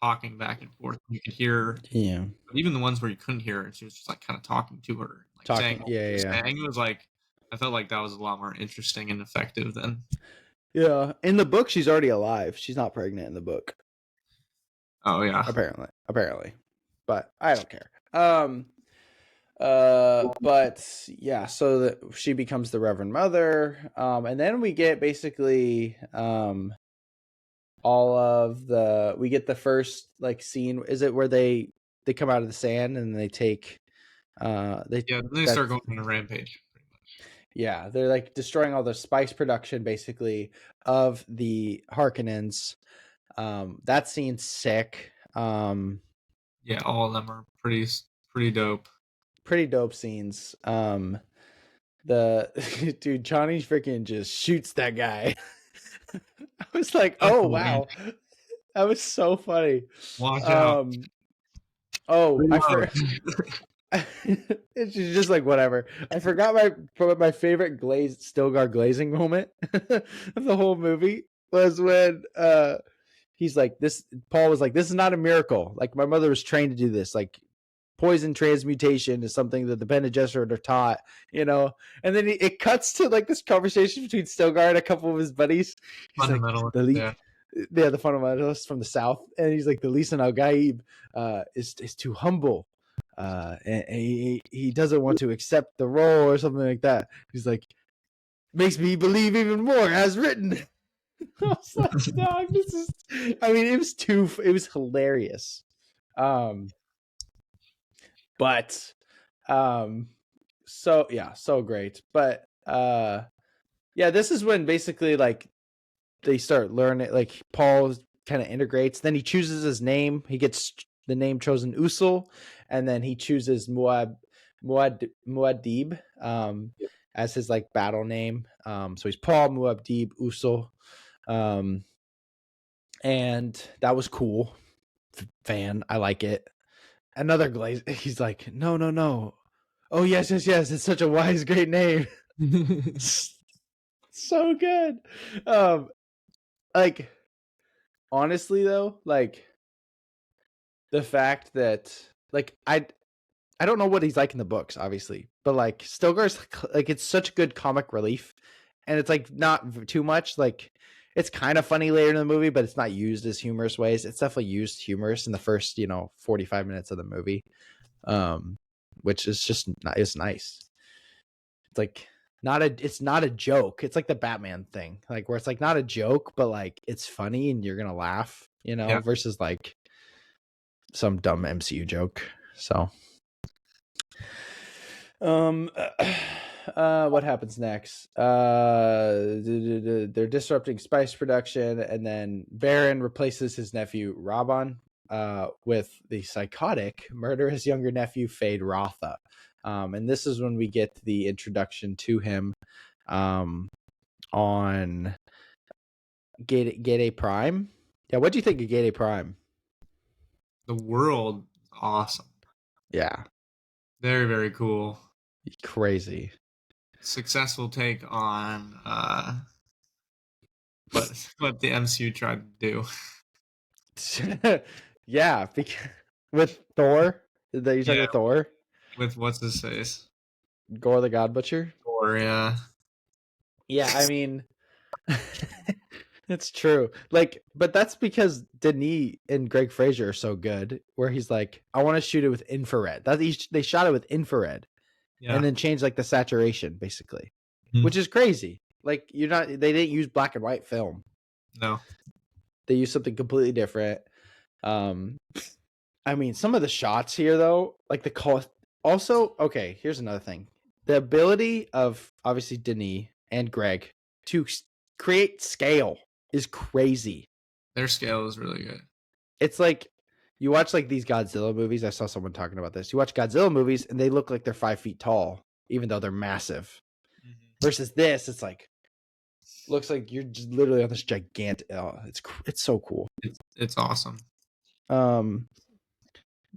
Speaker 2: talking back and forth. You could hear,
Speaker 1: Yeah.
Speaker 2: but even the ones where you couldn't hear her, and she was just like kind of talking to her, like saying
Speaker 1: Talking.
Speaker 2: what
Speaker 1: Yeah,
Speaker 2: she was
Speaker 1: yeah,
Speaker 2: saying. It was like I felt like that was a lot more interesting and effective than.
Speaker 1: yeah. In the book, she's already alive. She's not pregnant in the book,
Speaker 2: Oh yeah,
Speaker 1: apparently, but I don't care. But yeah, so that she becomes the Reverend Mother, and then we get basically all of the we get the first like scene. Is it where they come out of the sand and they take they
Speaker 2: yeah. Then they start
Speaker 1: that's
Speaker 2: going on a rampage, pretty much.
Speaker 1: yeah, they're like destroying all the spice production basically of the Harkonnens. That scene's sick.
Speaker 2: Yeah, all of them are pretty dope.
Speaker 1: Pretty dope scenes. The dude Johnny freaking just shoots that guy. I was like,
Speaker 2: That's
Speaker 1: oh
Speaker 2: hilarious.
Speaker 1: wow, that was so funny.
Speaker 2: Watch out.
Speaker 1: Um, oh, I
Speaker 2: Reload.
Speaker 1: for it's just like whatever. I forgot my favorite Stilgar glazing moment of the whole movie was when he's like this. Paul was like, "This is not a miracle. Like my mother was trained to do this. Like poison transmutation is something that the Bene Gesserit are taught, you know." And then it cuts to like this conversation between Stilgar and a couple of his buddies. He's like,
Speaker 2: Fundamental. Yeah.
Speaker 1: the fundamentalists from the south, and he's like, the Lisan Al Gaib is too humble. And he doesn't want to accept the role or something like that. He's like, makes me believe even more as written. I was like, dog, this is. I mean, it was hilarious. But so yeah, so great. But yeah, this is when basically like they start learning, like Paul kind of integrates, then he chooses his name, he gets the name chosen Usul, and then he chooses Muad'Dib as his like battle name. So he's Paul Muad'Dib Usul. And that was cool. Fan, I like it. Another glaze, he's like, no. Oh yes, it's such a wise, great name. So good. Like honestly though, like the fact that like I don't know what he's like in the books, obviously, but like Stilgar's like it's such good comic relief, and it's like not too much. Like it's kind of funny later in the movie, but it's not used as humorous ways. It's definitely used humorous in the first 45 minutes of the movie, which is just it's nice. It's like it's not a joke. It's like the Batman thing, like where it's like not a joke, but like it's funny and you're gonna laugh,
Speaker 2: Yeah.
Speaker 1: versus like some dumb MCU joke. So, what happens next? They're disrupting spice production, and then Baron replaces his nephew Raban with the psychotic, murderous younger nephew Fade Rotha. And this is when we get the introduction to him on Gate Prime. Yeah, what do you think of Gate Prime?
Speaker 2: The world is awesome.
Speaker 1: Yeah,
Speaker 2: Very, very cool.
Speaker 1: crazy.
Speaker 2: Successful take on what the MCU tried to do.
Speaker 1: Yeah, because with Thor, that you talking
Speaker 2: Yeah,
Speaker 1: about Thor,
Speaker 2: with what's his face?
Speaker 1: Gore the God Butcher.
Speaker 2: Or yeah.
Speaker 1: Yeah, I mean, it's true. Like, but that's because Denis and Greg Fraser are so good. Where he's like, I want to shoot it with infrared. They shot it with infrared, and
Speaker 2: Yeah.
Speaker 1: then changed like the saturation, basically,
Speaker 2: Mhm.
Speaker 1: which is crazy. Like, they didn't use black and white film.
Speaker 2: No.
Speaker 1: They used something completely different. Um, I mean, some of the shots here, though, like the cost. Also, okay, here's another thing: the ability of obviously Denis and Greg to create scale is crazy.
Speaker 2: Their scale is really good.
Speaker 1: It's like you watch like these Godzilla movies. I saw someone talking about this. You watch Godzilla movies, and they look like they're 5 feet tall, even though they're massive.
Speaker 2: Mm-hmm.
Speaker 1: Versus this, it's like looks like you're just literally on this gigantic. Oh, it's so cool.
Speaker 2: It's awesome.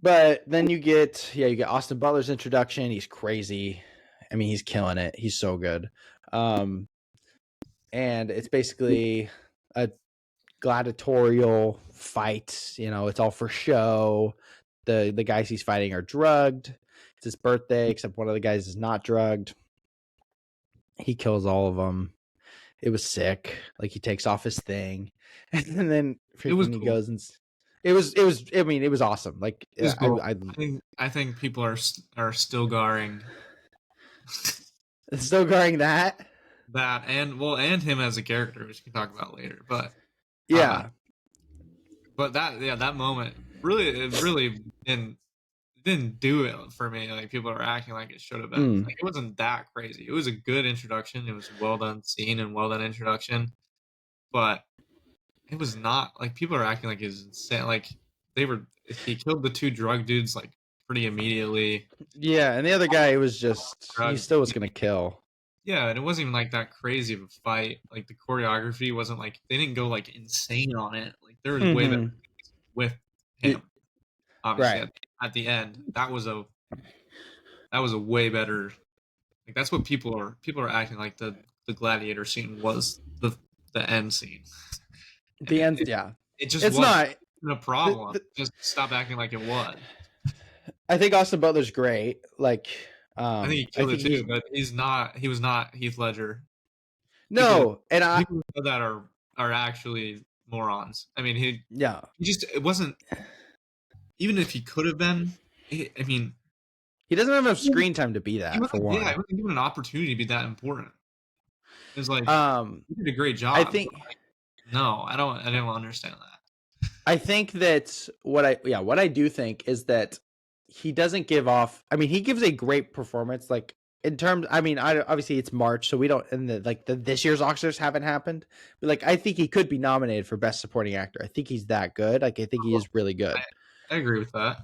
Speaker 1: But then you get Austin Butler's introduction. He's crazy. I mean, he's killing it. He's so good. and it's basically a gladiatorial fight. You know, it's all for show. The guys he's fighting are drugged. It's his birthday, except one of the guys is not drugged. He kills all of them. It was sick. Like he takes off his thing, and then
Speaker 2: It was
Speaker 1: freaking he
Speaker 2: cool.
Speaker 1: goes and it was. I mean, it was awesome. Like
Speaker 2: It was cool.
Speaker 1: I
Speaker 2: I think people are still garring
Speaker 1: still going that.
Speaker 2: that, and him as a character, which we can talk about later. Uh,
Speaker 1: Yeah.
Speaker 2: but that moment really didn't do it for me. Like people are acting like it should have been.
Speaker 1: Mm.
Speaker 2: Like it wasn't that crazy. It was a good introduction. It was a well done scene and well done introduction, but it was not like people are acting like it's insane. Like he killed the two drug dudes like pretty immediately.
Speaker 1: Yeah, and the other guy was just he
Speaker 2: Drug,
Speaker 1: still was gonna kill.
Speaker 2: yeah, and it wasn't even like that crazy of a fight. Like the choreography wasn't like they didn't go like insane on it. Like there was way better
Speaker 1: Mm-hmm.
Speaker 2: with him. Obviously,
Speaker 1: Right.
Speaker 2: at the end, that was a way better. Like that's what people are acting like the gladiator scene was the end scene, and
Speaker 1: The end. Yeah,
Speaker 2: it just
Speaker 1: it's
Speaker 2: wasn't
Speaker 1: not.
Speaker 2: a
Speaker 1: The,
Speaker 2: problem.
Speaker 1: the,
Speaker 2: Just stop acting like it was.
Speaker 1: I think Austin Butler's great. Like,
Speaker 2: I think he
Speaker 1: I
Speaker 2: killed
Speaker 1: think
Speaker 2: it too,
Speaker 1: he's
Speaker 2: but he's not. He was not Heath Ledger. People
Speaker 1: no, and I
Speaker 2: people who said that are actually morons. I mean,
Speaker 1: yeah,
Speaker 2: he just it wasn't. Even if he could have been, I mean,
Speaker 1: he doesn't have enough screen time to be
Speaker 2: he
Speaker 1: that for
Speaker 2: wasn't. Yeah, he
Speaker 1: one.
Speaker 2: wasn't given an opportunity to be that important. It's like
Speaker 1: Um,
Speaker 2: he did a great
Speaker 1: I
Speaker 2: job.
Speaker 1: think
Speaker 2: No, I don't. I didn't understand that.
Speaker 1: I think that what I do think is that he doesn't give off. I mean, he gives a great performance. Like in terms, I mean, obviously it's March, so we don't. And the this year's Oscars haven't happened. But like, I think he could be nominated for Best Supporting Actor. I think he's that good. Like, I think he is really
Speaker 2: I,
Speaker 1: good.
Speaker 2: I agree with that.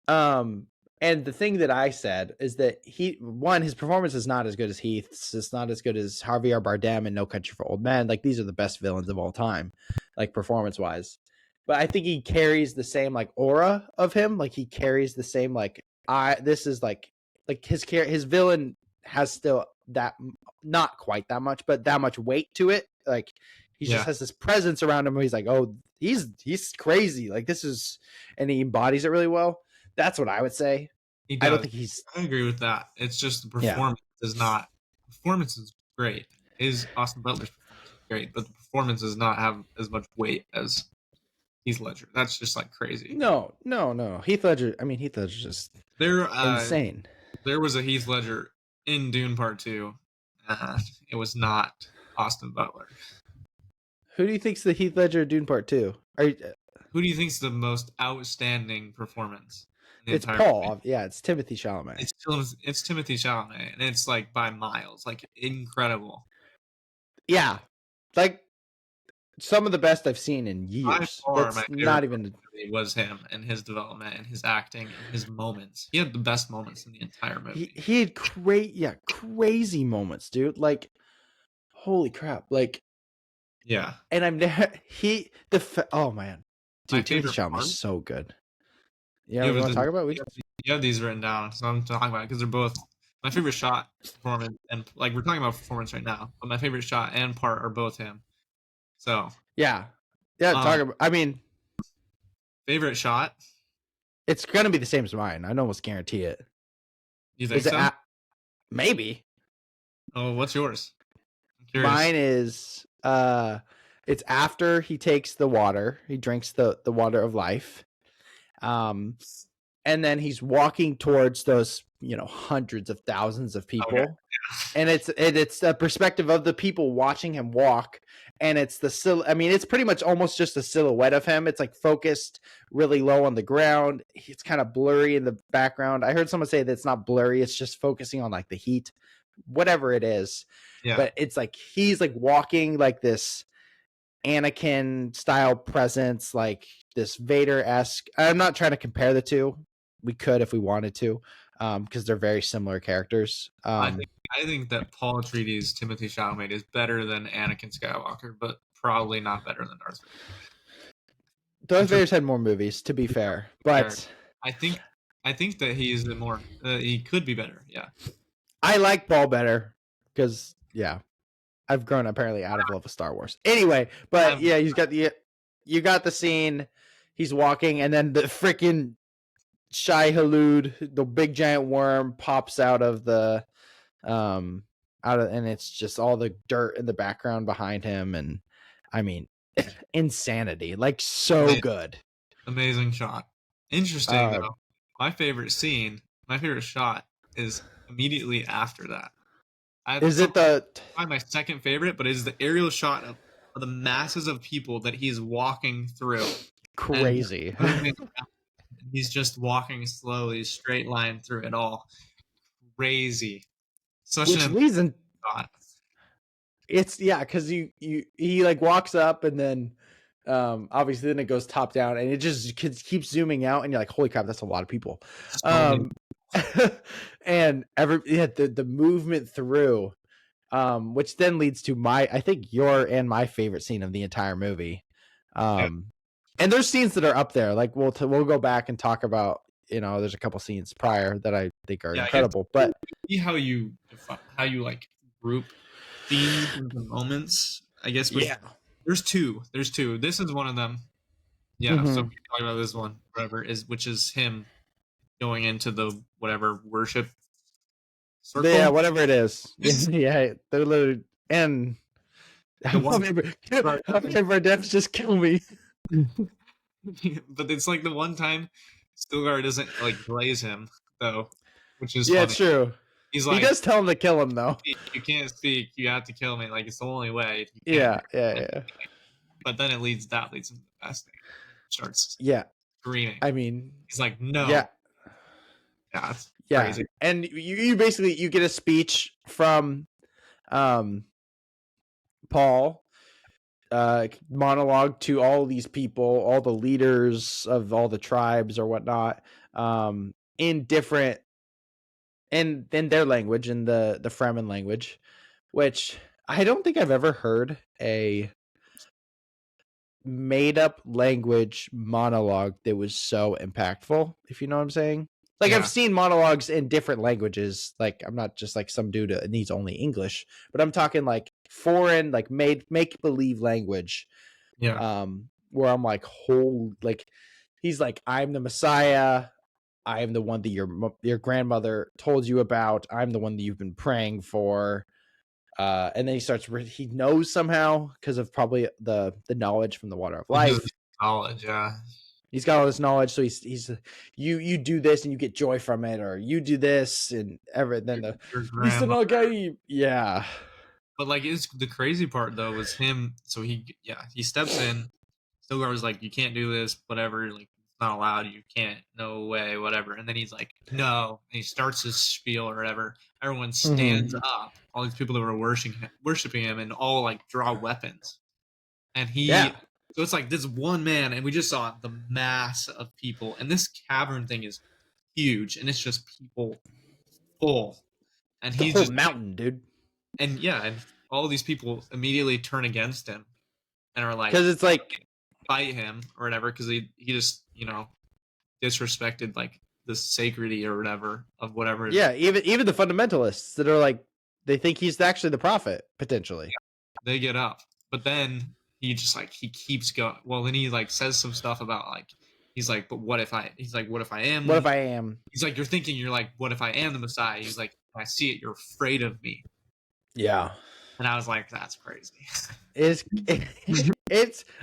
Speaker 1: Um, and the thing that I said is that his performance is not as good as Heath's. It's not as good as Javier Bardem in No Country for Old Men. Like these are the best villains of all time, like performance wise. But I think he carries the same like aura of him. Like he carries the same like this is like his villain has still that not quite that much, but that much weight to it. Like he just
Speaker 2: Yeah,
Speaker 1: has this presence around him where he's like, oh, he's crazy. Like this is, and he embodies it really well. That's what I would say.
Speaker 2: he
Speaker 1: I don't
Speaker 2: does.
Speaker 1: think he's
Speaker 2: I agree with that. It's just the
Speaker 1: yeah.
Speaker 2: performance is not. Performance is great. Is Austin Butler's performance is great, but the performance does not have as much weight as Heath Ledger. That's just like crazy.
Speaker 1: No. Heath Ledger. I mean, Heath Ledger's just
Speaker 2: There,
Speaker 1: insane.
Speaker 2: there was a Heath Ledger in Dune Part Two. It was not Austin Butler.
Speaker 1: Who do you think's the Heath Ledger Dune Part Two? Are you,
Speaker 2: Who do you think's the most outstanding performance in the
Speaker 1: it's
Speaker 2: entire movie?
Speaker 1: Paul. Yeah, it's Timothy Chalamet.
Speaker 2: It's Timothy Chalamet, and it's like by miles, like incredible.
Speaker 1: Yeah, like some of the best I've seen in
Speaker 2: By
Speaker 1: years.
Speaker 2: far, my
Speaker 1: That's
Speaker 2: favorite
Speaker 1: not even.
Speaker 2: movie was him and his development and his acting and his moments. He had the best moments in the entire
Speaker 1: He
Speaker 2: movie.
Speaker 1: he had crazy moments, dude. Like holy crap. Like,
Speaker 2: Yeah,
Speaker 1: and I'm there. Oh man,
Speaker 2: my
Speaker 1: dude, Timothy
Speaker 2: favorite
Speaker 1: Chalamet
Speaker 2: part.
Speaker 1: is so good. Yeah,
Speaker 2: You
Speaker 1: we
Speaker 2: have,
Speaker 1: want to
Speaker 2: the,
Speaker 1: talk about?
Speaker 2: you have these written down, so I'm talking about it because they're both my favorite shot, performance, and like we're talking about performance right now. But my favorite shot and part are both him. So,
Speaker 1: Yeah, yeah.
Speaker 2: um,
Speaker 1: Talk about. I mean,
Speaker 2: favorite shot?
Speaker 1: it's gonna be the same as mine. I almost guarantee it.
Speaker 2: You think
Speaker 1: Is it?
Speaker 2: so?
Speaker 1: Maybe
Speaker 2: Oh, what's yours? I'm curious.
Speaker 1: mine is. It's after he takes the water. He drinks the water of life. Um, and then he's walking towards those hundreds of thousands of
Speaker 2: Okay.
Speaker 1: people, and it's the perspective of the people watching him walk, and it's I mean, it's pretty much almost just a silhouette of him. It's like focused really low on the ground. It's kind of blurry in the background. I heard someone say that it's not blurry, it's just focusing on like the heat, whatever it is.
Speaker 2: Yeah.
Speaker 1: But it's like he's like walking like this Anakin style presence, like this Vader-esque. I'm not trying to compare the two. We could if we wanted to, because they're very similar characters.
Speaker 2: I think that Paul Atreides' Timothy Chalamet is better than Anakin Skywalker, but probably not better than Darth Vader.
Speaker 1: Darth Vader's had more movies, to be fair, but
Speaker 2: I think that he is he could be better. Yeah.
Speaker 1: I like Paul better because I've grown apparently out of love with Star Wars. Anyway, but yeah, you got the scene. He's walking, and then the freaking Shai Halud, the big giant worm, pops out of the and it's just all the dirt in the background behind him, and I mean, insanity, like so good.
Speaker 2: Amazing shot. Interesting though. My favorite shot is immediately after that.
Speaker 1: Is it the
Speaker 2: my second favorite, but it is the aerial shot of the masses of people that he's walking through.
Speaker 1: Crazy.
Speaker 2: And he's just walking slowly, straight line through it all. Crazy. Such
Speaker 1: Which
Speaker 2: an
Speaker 1: leads in
Speaker 2: shot.
Speaker 1: It's because he like walks up, and then obviously then it goes top down, and it just keeps zooming out, and you're like, holy crap, that's a lot of people. And the movement through, which then leads to I think your and my favorite scene of the entire movie. And there's scenes that are up there, like we'll go back and talk about, there's a couple scenes prior that I think are incredible, but
Speaker 2: see how you like group scenes into moments, I guess. There's two. This is one of them. Yeah. Mm-hmm. So we can talk about this one forever, which is him going into the whatever worship circle.
Speaker 1: Yeah, whatever it is. Yeah, they're literally, and our deaths just kill me.
Speaker 2: But it's like the one time Stilgar doesn't like glaze him though, which is
Speaker 1: funny. It's true.
Speaker 2: He's like,
Speaker 1: he does tell him to kill him though.
Speaker 2: You can't speak. You have to kill me. Like, it's the only way.
Speaker 1: Yeah.
Speaker 2: But then it leads into the best thing. Starts screaming.
Speaker 1: I mean,
Speaker 2: he's like, no.
Speaker 1: Yeah.
Speaker 2: It's crazy.
Speaker 1: And you basically you get a speech from Paul, monologue to all these people, all the leaders of all the tribes or whatnot, in different, and in their language, in the Fremen language, which I don't think I've ever heard a made up language monologue that was so impactful, if you know what I'm saying. Like, I've seen monologues in different languages. Like, I'm not just like some dude that needs only English, but I'm talking like foreign, like make believe language.
Speaker 2: Yeah.
Speaker 1: Where I'm like, he's like, I'm the Messiah. I am the one that your grandmother told you about. I'm the one that you've been praying for. And then he knows somehow because of probably the knowledge from the water of life.
Speaker 2: Knowledge, yeah.
Speaker 1: He's got all this knowledge, so he's you do this and you get joy from it, or you do this and then yeah.
Speaker 2: But like, the crazy part though was him. So he steps in. Stilgar was like, you can't do this, whatever. Like, it's not allowed. You can't. No way, whatever. And then he's like, no. And he starts his spiel or whatever. Everyone stands up. All these people that were worshiping him, and all like draw weapons. And so it's like this one man, and we just saw the mass of people. And this cavern thing is huge, and it's just people full. And he's
Speaker 1: just mountain, dude.
Speaker 2: And and all these people immediately turn against him and are like,
Speaker 1: because it's like,
Speaker 2: fight him or whatever, because he just disrespected like the sacredity or whatever of whatever.
Speaker 1: Yeah, even the fundamentalists that are like, they think he's actually the prophet potentially.
Speaker 2: They get up, but then he just like he keeps going. Well, then he like says some stuff about like, he's like, but what if I? He's like, what if I am?
Speaker 1: What if I am?
Speaker 2: He's like, you're like, what if I am the Messiah? He's like, I see it. You're afraid of me.
Speaker 1: Yeah.
Speaker 2: And I was like, that's crazy.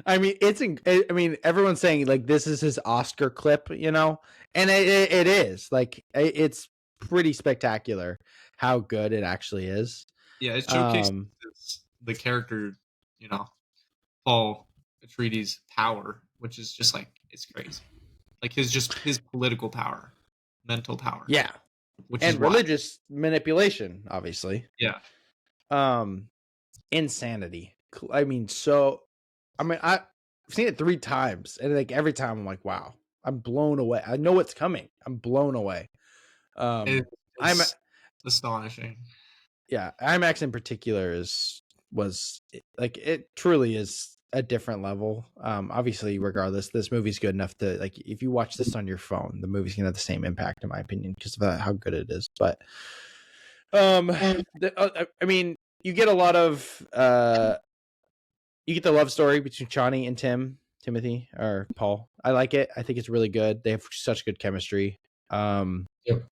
Speaker 1: I mean, everyone's saying like this is his Oscar clip, and it is like, it's pretty spectacular how good it actually is.
Speaker 2: Yeah, it showcases the character, Paul Atreides' power, which is just like, it's crazy. Like his political power, mental power.
Speaker 1: Yeah. And religious manipulation, obviously.
Speaker 2: Yeah.
Speaker 1: Insanity. I mean, I've seen it 3 times, and like every time I'm like, wow, I'm blown away. I know what's coming. I'm blown away.
Speaker 2: I'm astonishing.
Speaker 1: Yeah, IMAX in particular was like, it truly is a different level. Obviously, regardless, this movie's good enough to, like, if you watch this on your phone, the movie's gonna have the same impact, in my opinion, because of how good it is. But I mean, you get a lot of you get the love story between Chani and Timothy or Paul. I like it. I think it's really good. They have such good chemistry.
Speaker 2: Yep.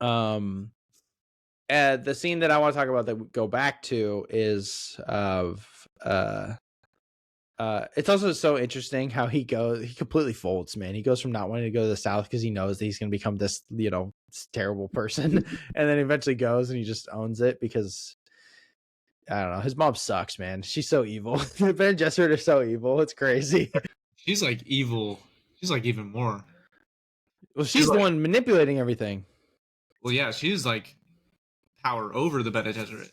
Speaker 1: The scene that I want to talk about that we go back to is of it's also so interesting how he completely folds, man. He goes from not wanting to go to the South because he knows that he's going to become this, this terrible person, and then eventually goes and he just owns it because I don't know. His mom sucks, man. She's so evil. Ben Gesserit is so evil. It's crazy.
Speaker 2: She's like evil. She's like even more.
Speaker 1: Well,
Speaker 2: She's
Speaker 1: she's the
Speaker 2: like,
Speaker 1: one manipulating everything.
Speaker 2: well, yeah, she's like power over the Bene Gesserit.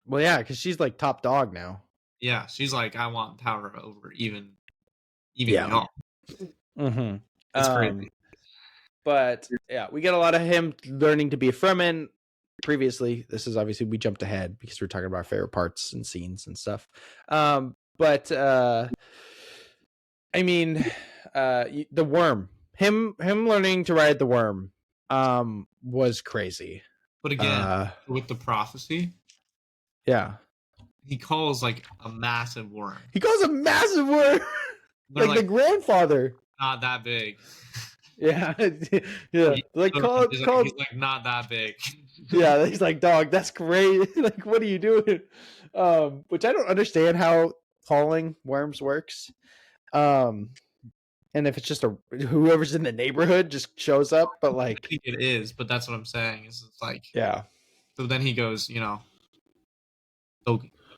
Speaker 1: Well, yeah, because she's like top dog now.
Speaker 2: Yeah, she's like, I want power over even
Speaker 1: Yeah.
Speaker 2: y'all.
Speaker 1: Mm-hmm.
Speaker 2: It's crazy.
Speaker 1: But yeah, we get a lot of him learning to be a Fremen. Previously, this is obviously we jumped ahead because we're talking about our favorite parts and scenes and stuff. But I mean, the worm, him learning to ride the worm, was crazy.
Speaker 2: But again, with the prophecy,
Speaker 1: Yeah,
Speaker 2: he calls like a massive worm.
Speaker 1: he calls a massive worm, like the grandfather.
Speaker 2: Not that big.
Speaker 1: Yeah, yeah. Like call
Speaker 2: he's like not that big.
Speaker 1: Yeah, he's like, dog, that's great. Like, what are you doing? Which I don't understand how calling worms works. And if it's just whoever's in the neighborhood just shows up, but like,
Speaker 2: I think it is, but that's what I'm saying. Is it's like,
Speaker 1: yeah.
Speaker 2: So then he goes, so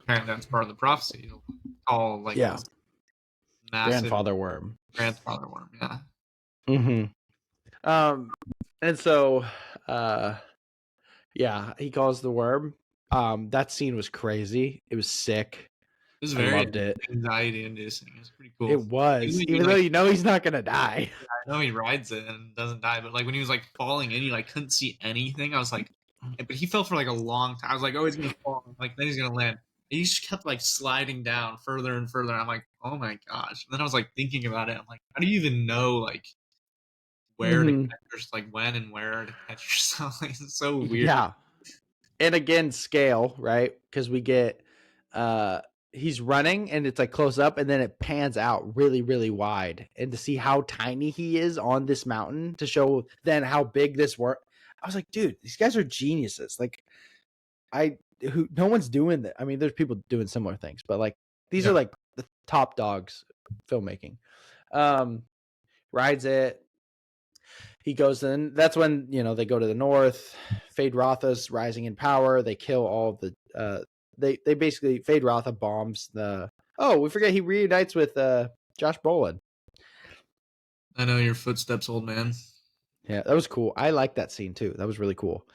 Speaker 2: apparently that's part of the prophecy. He'll call like this massive
Speaker 1: grandfather worm.
Speaker 2: Grandfather worm, yeah.
Speaker 1: And so, yeah, he calls the worm. That scene was crazy. It was sick.
Speaker 2: It was
Speaker 1: I
Speaker 2: very
Speaker 1: loved it.
Speaker 2: anxiety inducing. It was pretty cool.
Speaker 1: It was, even though he's not gonna die.
Speaker 2: I know he rides it and doesn't die, but like when he was like falling in, you like couldn't see anything. I was like, but he fell for like a long time. I was like, oh, he's gonna fall. Like then he's gonna land. And he just kept like sliding down further and further. And I'm like, oh my gosh. And then I was like thinking about it. I'm like, how do you even know like where to catch, like when and where to catch yourself? Like, it's so weird.
Speaker 1: Yeah. And again, scale, right? Because we get he's running and it's like close up and then it pans out really, really wide. And to see how tiny he is on this mountain to show then how big this work. I was like, dude, these guys are geniuses. Like no one's doing that. I mean, there's people doing similar things, but like these are like the top dogs filmmaking. Rides it. He goes in. That's when they go to the north. Fade Rotha's rising in power. They kill all of the. They basically Fade Rotha bombs the. Oh, we forget he reunites with Josh Brolin.
Speaker 2: I know your footsteps, old man.
Speaker 1: Yeah, that was cool. I like that scene too. That was really cool.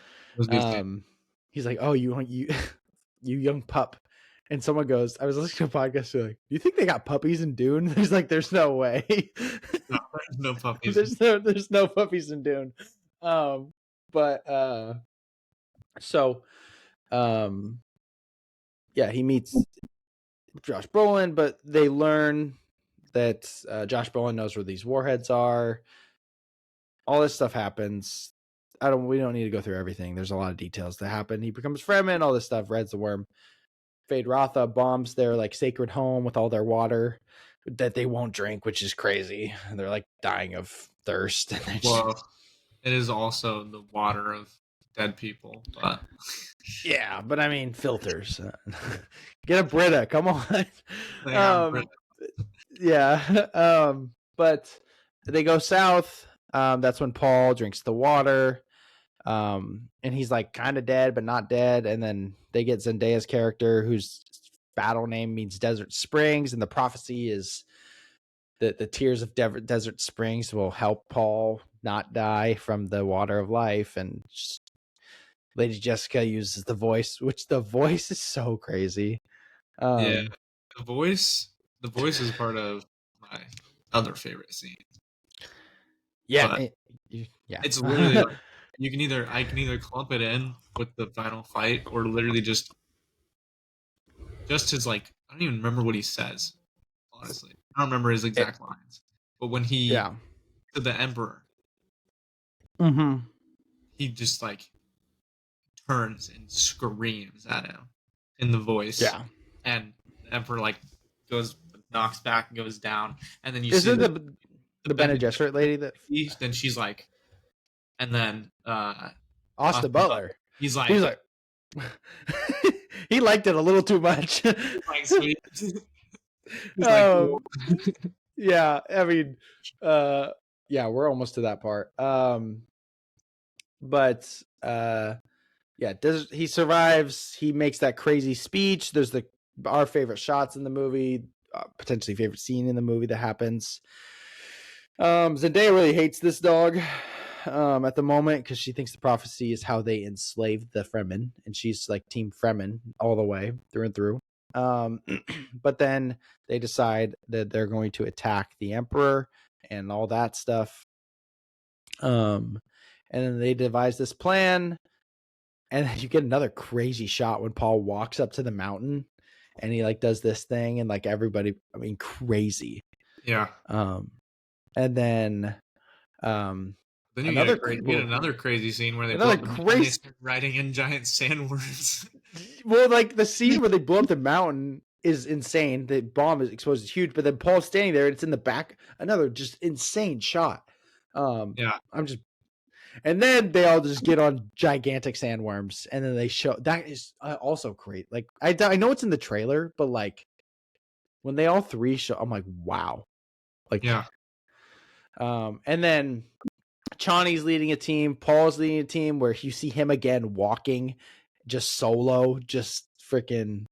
Speaker 1: He's like, "Oh, you you young pup," and someone goes, "I was listening to a podcast. They're like, do you think they got puppies in Dune?" He's like, "There's no way.
Speaker 2: No, there's no puppies.
Speaker 1: there's no puppies in Dune." Yeah, he meets Josh Brolin, but they learn that Josh Brolin knows where these warheads are. All this stuff happens. We don't need to go through everything. There's a lot of details that happen. He becomes Fremen, all this stuff, rides the worm. Fade Rotha bombs their like sacred home with all their water that they won't drink, which is crazy. And they're like dying of thirst.
Speaker 2: Well, it is also the water of dead people, but
Speaker 1: yeah, but I mean filters. Get a Brita, come on. Yeah. But they go south. That's when Paul drinks the water. And he's like kind of dead, but not dead. And then they get Zendaya's character, whose battle name means Desert Springs, and the prophecy is that the tears of Desert Springs will help Paul not die from the water of life. And Lady Jessica uses the voice, which the voice is so crazy.
Speaker 2: Yeah, the voice is part of my other favorite scene.
Speaker 1: Yeah,
Speaker 2: it's literally like, I can either clump it in with the final fight or literally just his like I don't even remember what he says. Honestly, I don't remember his exact lines. But when he to the Emperor, he just like turns and screams at him in the voice.
Speaker 1: Yeah.
Speaker 2: And the Emperor like knocks back and goes down, and then you
Speaker 1: Is
Speaker 2: see
Speaker 1: it the Bene Gesserit lady that
Speaker 2: then she's like, and then
Speaker 1: Austin Butler?
Speaker 2: He's
Speaker 1: He was like he liked it a little too much.
Speaker 2: sweet. He's like, cool.
Speaker 1: Yeah, I mean, yeah, we're almost to that part. But yeah, he survives. He makes that crazy speech. There's our favorite shots in the movie, potentially favorite scene in the movie that happens. Zendaya really hates this dog at the moment because she thinks the prophecy is how they enslaved the Fremen, and she's like Team Fremen all the way through and through. But then they decide that they're going to attack the Emperor and all that stuff. And then they devise this plan, and then you get another crazy shot when Paul walks up to the mountain and he like does this thing, and like everybody, I mean, crazy.
Speaker 2: Yeah.
Speaker 1: And then
Speaker 2: you get another crazy scene where they start riding in giant sandworms.
Speaker 1: Well, like the scene where they blow up the mountain is insane. The bomb is exposed, is huge, but then Paul's standing there and it's in the back. Another just insane shot.
Speaker 2: Yeah.
Speaker 1: And then they all just get on gigantic sandworms, and then they show that is also great. Like I know it's in the trailer, but like when they all three show, I'm like, wow. Like,
Speaker 2: yeah.
Speaker 1: And then Chani's leading a team, Paul's leading a team where you see him again walking just solo, just freaking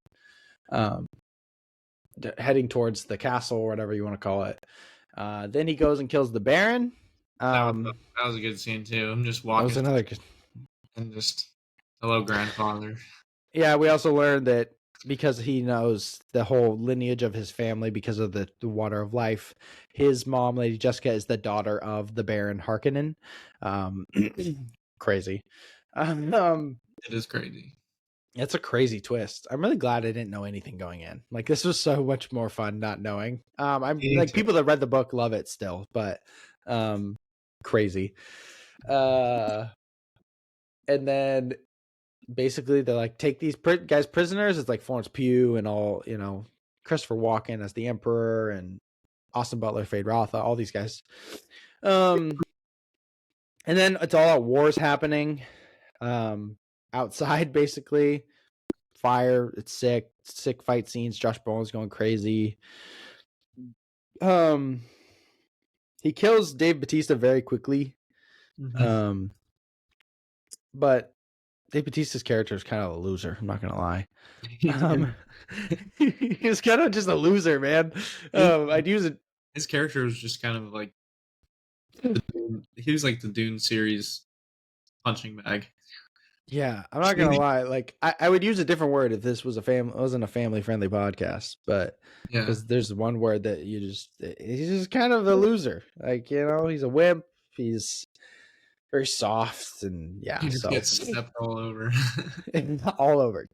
Speaker 1: heading towards the castle or whatever you want to call it. Then he goes and kills the Baron.
Speaker 2: That was a good scene too. I'm just walking.
Speaker 1: That was another
Speaker 2: and just hello, grandfather.
Speaker 1: Yeah, we also learned that because he knows the whole lineage of his family because of the Water of Life, his mom, Lady Jessica, is the daughter of the Baron Harkonnen. Crazy.
Speaker 2: It is crazy.
Speaker 1: It's a crazy twist. I'm really glad I didn't know anything going in. Like, this was so much more fun not knowing. I'm like, people that read the book love it still, but crazy. And then basically they're like, take these guys prisoners. It's like Florence Pugh and all, you know, Christopher Walken as the Emperor and Austin Butler, Fade Rotha, all these guys. And then it's all out, wars happening outside, basically. Fire, it's sick fight scenes. Josh Brolin's going crazy. He kills Dave Bautista very quickly. Mm-hmm. But Dave Bautista's character is kind of a loser. I'm not gonna lie. He's kind of just a loser, man. I'd use it.
Speaker 2: His character was just kind of like he was like the Dune series punching bag.
Speaker 1: Yeah, I'm not gonna lie. Like, I would use a different word if this was wasn't a family friendly podcast, but because there's one word that he's just kind of a loser. Like, you know, he's a wimp. He's very soft, and yeah,
Speaker 2: he just gets stepped all over.
Speaker 1: All over.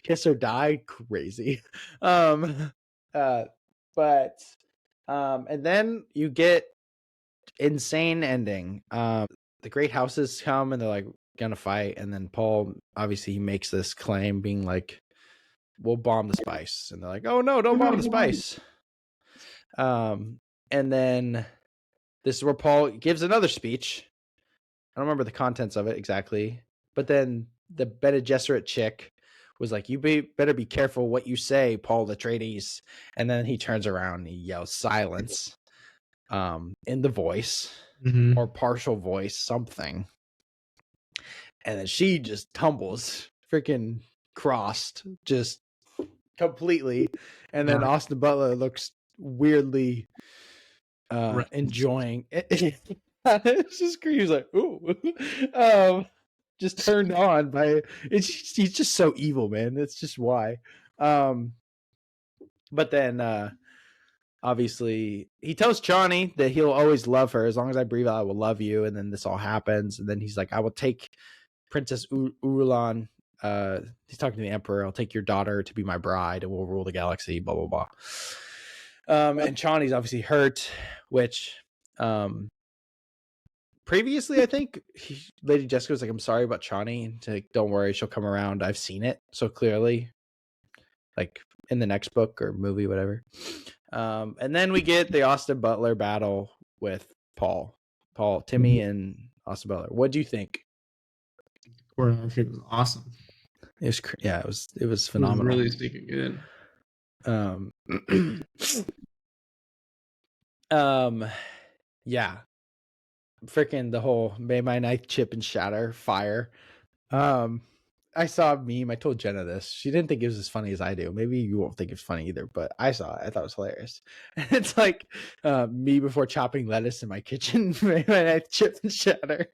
Speaker 1: Kiss or die, crazy. And then you get insane ending. The great houses come and they're like gonna fight, and then Paul obviously he makes this claim being like, we'll bomb the spice, and they're like, oh no, don't bomb the spice. And then this is where Paul gives another speech. I don't remember the contents of it exactly, but then the Bene Gesserit chick was like, you better be careful what you say, Paul Atreides. And then he turns around and he yells silence in the voice or partial voice, something. And then she just tumbles, freaking crossed, just completely. And then Austin Butler looks weirdly enjoying it. It's just crazy. He's like, ooh. Just turned on by he's just so evil, man. That's just why. But then obviously he tells Chani that he'll always love her. As long as I breathe, I will love you. And then this all happens. And then he's like, I will take Princess Urulan. He's talking to the Emperor. I'll take your daughter to be my bride and we'll rule the galaxy, blah, blah, blah. And Chani's obviously hurt, which previously, I think Lady Jessica was like, "I'm sorry about Chani," and like, "Don't worry, she'll come around." I've seen it so clearly, like in the next book or movie, whatever. And then we get the Austin Butler battle with Timmy, and Austin Butler. What do you think?
Speaker 2: Choreography was awesome.
Speaker 1: It was
Speaker 2: It was
Speaker 1: phenomenal.
Speaker 2: really sneaking good.
Speaker 1: Yeah, freaking the whole "May my knife chip and shatter" fire. I saw a meme. I told Jenna this. She didn't think it was as funny as I do. Maybe you won't think it's funny either, but I saw it. I thought it was hilarious. It's like me before chopping lettuce in my kitchen. May my knife chip and shatter.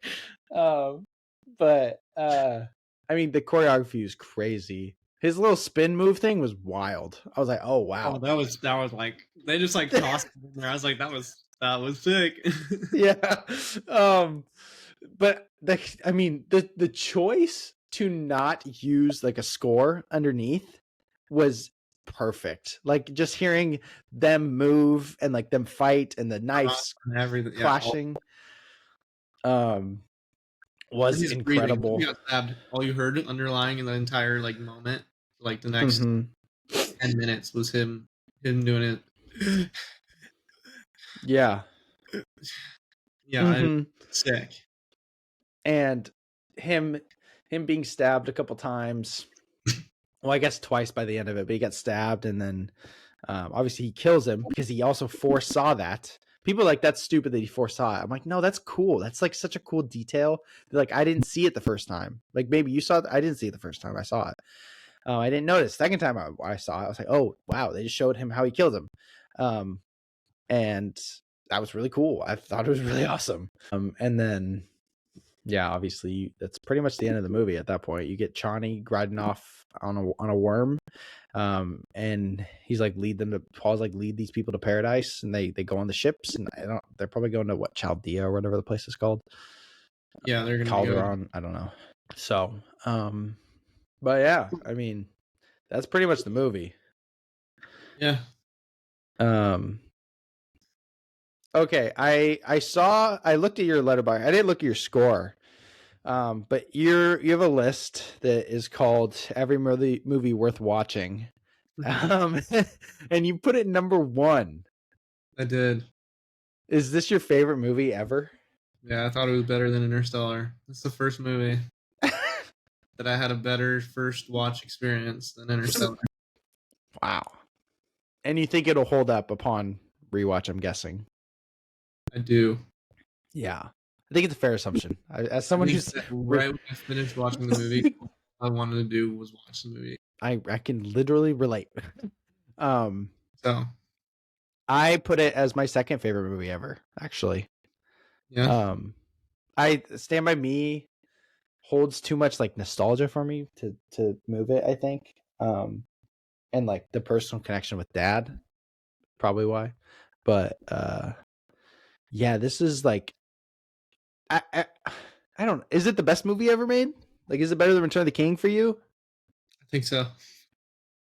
Speaker 1: But I mean, the choreography is crazy. His little spin move thing was wild. I was like, "Oh wow!"
Speaker 2: Oh, that was like they just like tossed it in there. I was like, that was sick.
Speaker 1: Yeah. But the choice to not use like a score underneath was perfect. Like just hearing them move and like them fight and the knives
Speaker 2: And everything,
Speaker 1: clashing was
Speaker 2: his breathing. When
Speaker 1: incredible.
Speaker 2: he got stabbed, all you heard underlying in the entire like moment, like the next 10 minutes, was him doing it.
Speaker 1: Yeah.
Speaker 2: Yeah, sick.
Speaker 1: And him being stabbed a couple times. Well, I guess twice by the end of it, but he got stabbed, and then obviously he kills him because he also foresaw that. People are like, "That's stupid that he foresaw it." I'm like, no, that's cool. That's like such a cool detail. They're like, I didn't see it the first time. Like maybe you saw it. I didn't see it the first time I saw it. I didn't notice. Second time I saw it, I was like, oh wow, they just showed him how he killed him, and that was really cool. I thought it was really awesome. And then yeah, obviously that's pretty much the end of the movie. At that point, you get Chani riding off on a worm, and he's like, Paul's like, lead these people to paradise, and they go on the ships, and they're probably going to what, Chaldea or whatever the place is called.
Speaker 2: Yeah, they're gonna
Speaker 1: Calderon, I don't know. So, but yeah, I mean, that's pretty much the movie.
Speaker 2: Yeah.
Speaker 1: Okay, I looked at your letterbox. I didn't look at your score. But you have a list that is called "Every movie Worth Watching," and you put it number 1.
Speaker 2: I did.
Speaker 1: Is this your favorite movie ever?
Speaker 2: Yeah, I thought it was better than Interstellar. It's the first movie that I had a better first watch experience than Interstellar.
Speaker 1: Wow. And you think it'll hold up upon rewatch? I'm guessing.
Speaker 2: I do.
Speaker 1: Yeah, I think it's a fair assumption. As someone who's
Speaker 2: right when I finished watching the movie, all I wanted to do was watch the movie.
Speaker 1: I can literally relate.
Speaker 2: So
Speaker 1: I put it as my second favorite movie ever, actually.
Speaker 2: yeah.
Speaker 1: I Stand By Me holds too much like nostalgia for me to move it, I think. And like the personal connection with Dad, probably why. But yeah, this is like I don't, is it the best movie ever made? Like, is it better than Return of the King for you?
Speaker 2: I think so.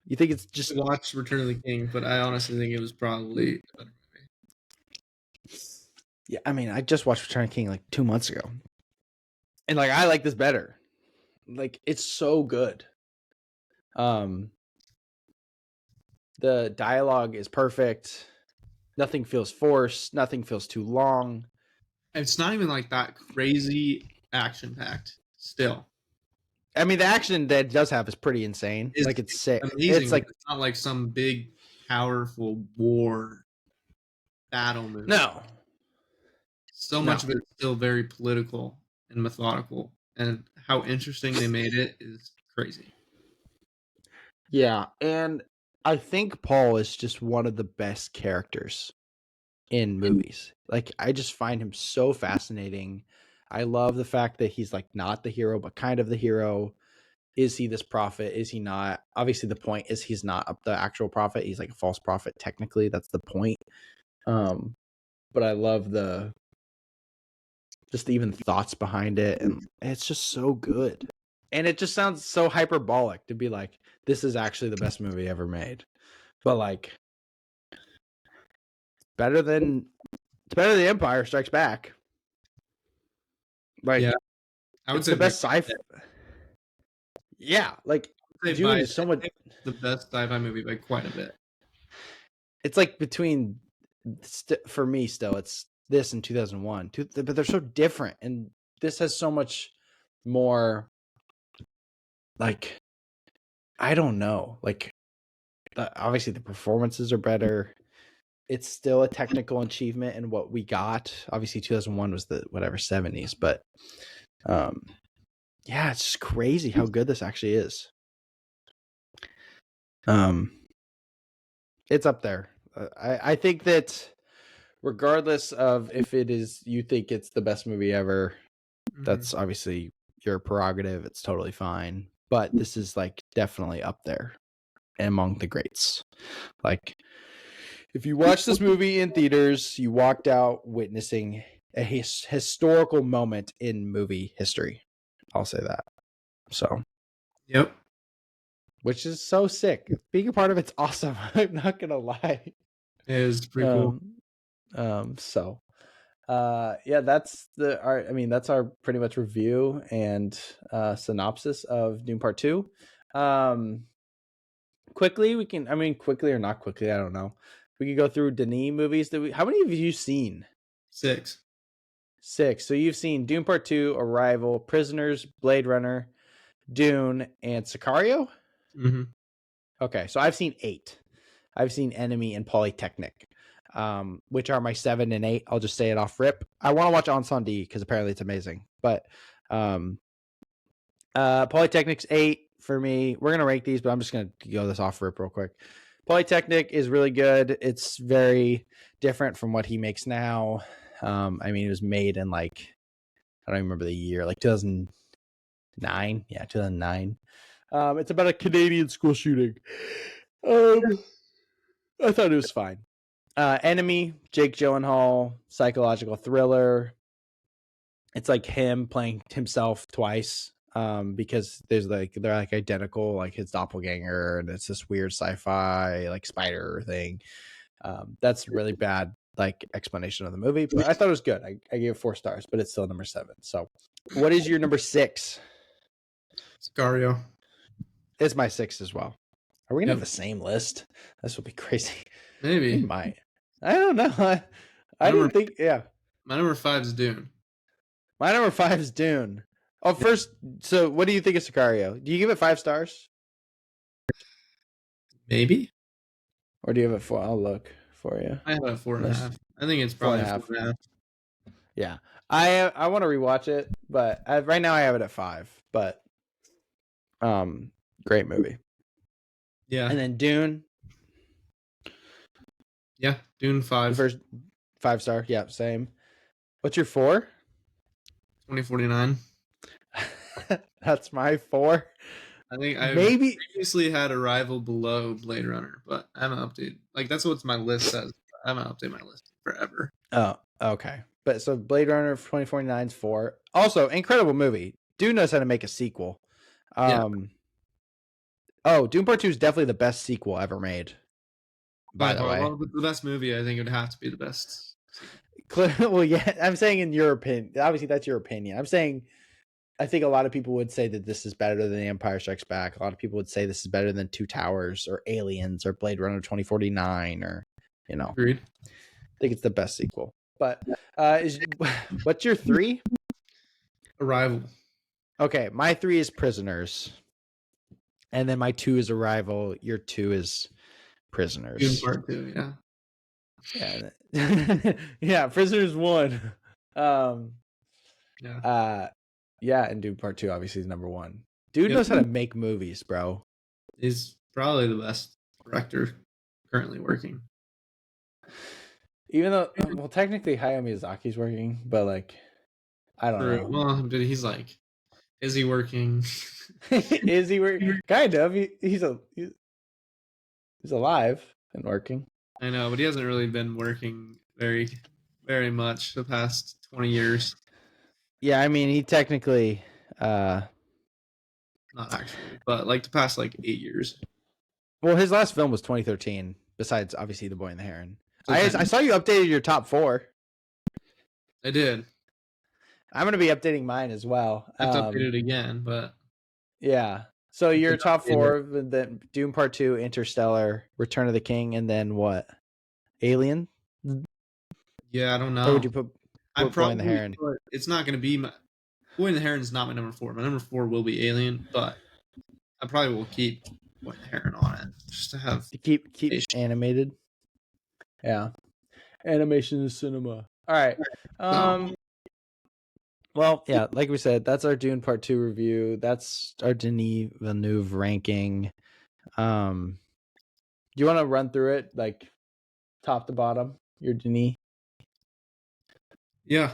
Speaker 1: You think it's just
Speaker 2: I watched Return of the King, but I honestly think it was probably a better movie.
Speaker 1: Yeah, I mean, I just watched Return of the King like 2 months ago. And like I like this better. Like it's so good. The dialogue is perfect. Nothing feels forced, nothing feels too long.
Speaker 2: It's not even like that crazy action packed still.
Speaker 1: I mean, the action that it does have is pretty insane. Like it's sick.
Speaker 2: Amazing.
Speaker 1: It's like,
Speaker 2: it's not like some big, powerful war battle movie.
Speaker 1: no.
Speaker 2: So much of it is still very political and methodical, and how interesting they made it is crazy.
Speaker 1: Yeah, and I think Paul is just one of the best characters in movies. Like I just find him so fascinating. I love the fact that he's like not the hero, but kind of the hero. Is he this prophet? Is he not? Obviously, the point is he's not the actual prophet. He's like a false prophet. Technically, that's the point. But I love just even thoughts behind it, and it's just so good. And it just sounds so hyperbolic to be like, this is actually the best movie ever made. But like, it's better than Empire Strikes Back. Like,
Speaker 2: Yeah, I would
Speaker 1: it's
Speaker 2: say
Speaker 1: the best
Speaker 2: by
Speaker 1: sci-fi. Yeah, like Dune
Speaker 2: by
Speaker 1: is so much.
Speaker 2: the best sci-fi movie by quite a bit.
Speaker 1: It's like between for me still it's this and 2001, but they're so different, and this has so much more. Like, I don't know. Like, obviously the performances are better. It's still a technical achievement in what we got. Obviously, 2001 was the whatever 70s, but yeah, it's just crazy how good this actually is. It's up there. I think that regardless of if it is, you think it's the best movie ever, that's obviously your prerogative. It's totally fine. But this is like definitely up there among the greats. Like, if you watch this movie in theaters, you walked out witnessing a historical moment in movie history. I'll say that. So,
Speaker 2: Yep,
Speaker 1: which is so sick. Being a part of it's awesome. I'm not gonna lie.
Speaker 2: it is pretty cool.
Speaker 1: So, yeah, that's that's our pretty much review and synopsis of Dune Part 2. Quickly, we can, quickly or not quickly, I don't know. We could go through Denis movies how many have you seen?
Speaker 2: 6.
Speaker 1: 6. So you've seen Dune Part 2, Arrival, Prisoners, Blade Runner, Dune, and Sicario?
Speaker 2: Mm-hmm.
Speaker 1: Okay, so I've seen 8. I've seen Enemy and Polytechnic, which are my 7 and 8. I'll just say it off rip. I want to watch Ensemble because apparently it's amazing. But Polytechnic's 8 for me. We're going to rank these, but I'm just going to go this off rip real quick. Polytechnic is really good. It's very different from what he makes now. It was made in like, I don't even remember the year, like 2009. Yeah, 2009. It's about a Canadian school shooting. I thought it was fine. Enemy, Jake Gyllenhaal, psychological thriller. It's like him playing himself twice. Because they're like identical, like his doppelganger, and it's this weird sci-fi like spider thing. That's really bad like explanation of the movie, but I thought it was good. I gave it 4 stars, but it's still number 7. So, what is your number 6?
Speaker 2: Sicario.
Speaker 1: It's my 6 as well. Are we gonna have
Speaker 2: Yep.
Speaker 1: the same list? This would be crazy. We
Speaker 2: Maybe.
Speaker 1: might. I don't know. I didn't think. Yeah,
Speaker 2: My number 5 is Dune.
Speaker 1: my number 5 is Dune. Oh, first. So, what do you think of Sicario? Do you give it 5 stars,
Speaker 2: Maybe.
Speaker 1: or do you have it 4? I'll look for you.
Speaker 2: I have it at 4.5. I think it's
Speaker 1: Four
Speaker 2: probably
Speaker 1: and a half.
Speaker 2: 4.5.
Speaker 1: Yeah, I want to rewatch it, but right now I have it at 5. But great movie.
Speaker 2: Yeah.
Speaker 1: And then Dune,
Speaker 2: Yeah. Dune 5.
Speaker 1: first 5 star. Yeah, same. What's your 4?
Speaker 2: 2049.
Speaker 1: That's my 4.
Speaker 2: I think I
Speaker 1: Maybe.
Speaker 2: previously had Arrival below Blade Runner, but I haven't updated. Like, that's what my list says. I haven't updated my list forever.
Speaker 1: Oh, okay. But so Blade Runner 2049's 4. Also, incredible movie. Dune knows how to make a sequel.
Speaker 2: Yeah.
Speaker 1: Oh, Dune Part 2 is definitely the best sequel ever made. By the way.
Speaker 2: Well, the best movie, I think it would have to be the best.
Speaker 1: Well, yeah, I'm saying in your opinion. Obviously, that's your opinion. I'm saying I think a lot of people would say that this is better than The Empire Strikes Back. A lot of people would say this is better than Two Towers or Aliens or Blade Runner 2049 or,
Speaker 2: Agreed.
Speaker 1: I think it's the best sequel. But what's your 3?
Speaker 2: Arrival.
Speaker 1: Okay, my 3 is Prisoners. And then my 2 is Arrival. Your 2 is Prisoners.
Speaker 2: Dune Part 2, yeah.
Speaker 1: Yeah. Yeah, Prisoners 1.
Speaker 2: Yeah.
Speaker 1: And Dune Part 2 obviously is number 1. Dude knows how to make movies, bro.
Speaker 2: He's probably the best director currently working.
Speaker 1: Even though, well, technically Hayao Miyazaki's working, but like, I don't know.
Speaker 2: Well, but he's like, is he working?
Speaker 1: Is he working? Kind of. He's alive and working.
Speaker 2: I know, but he hasn't really been working very, very much the past 20 years.
Speaker 1: Yeah, he technically,
Speaker 2: not actually, but like the past like 8 years.
Speaker 1: Well, his last film was 2013. Besides, obviously, The Boy and the Heron. I saw you updated your top 4.
Speaker 2: I did.
Speaker 1: I'm gonna be updating mine as well.
Speaker 2: I have to update it again, but
Speaker 1: Yeah. So
Speaker 2: I
Speaker 1: your
Speaker 2: did
Speaker 1: top
Speaker 2: update it.
Speaker 1: four, then Dune Part 2, Interstellar, Return of the King, and then what? Alien?
Speaker 2: Yeah, I don't
Speaker 1: Or would
Speaker 2: know.
Speaker 1: you put
Speaker 2: I
Speaker 1: Boy and the
Speaker 2: probably
Speaker 1: Heron?
Speaker 2: put, it's not going to be my Boy and the Heron's not my number 4. My number 4 will be Alien, but I probably will keep Boy and the Heron on it just to have
Speaker 1: To keep
Speaker 2: fish.
Speaker 1: animated. Yeah. Animation is cinema. All right.
Speaker 2: So
Speaker 1: Well, yeah, like we said, that's our Dune Part 2 review. That's our Denis Villeneuve ranking. Do you want to run through it like top to bottom? Your Denis?
Speaker 2: yeah,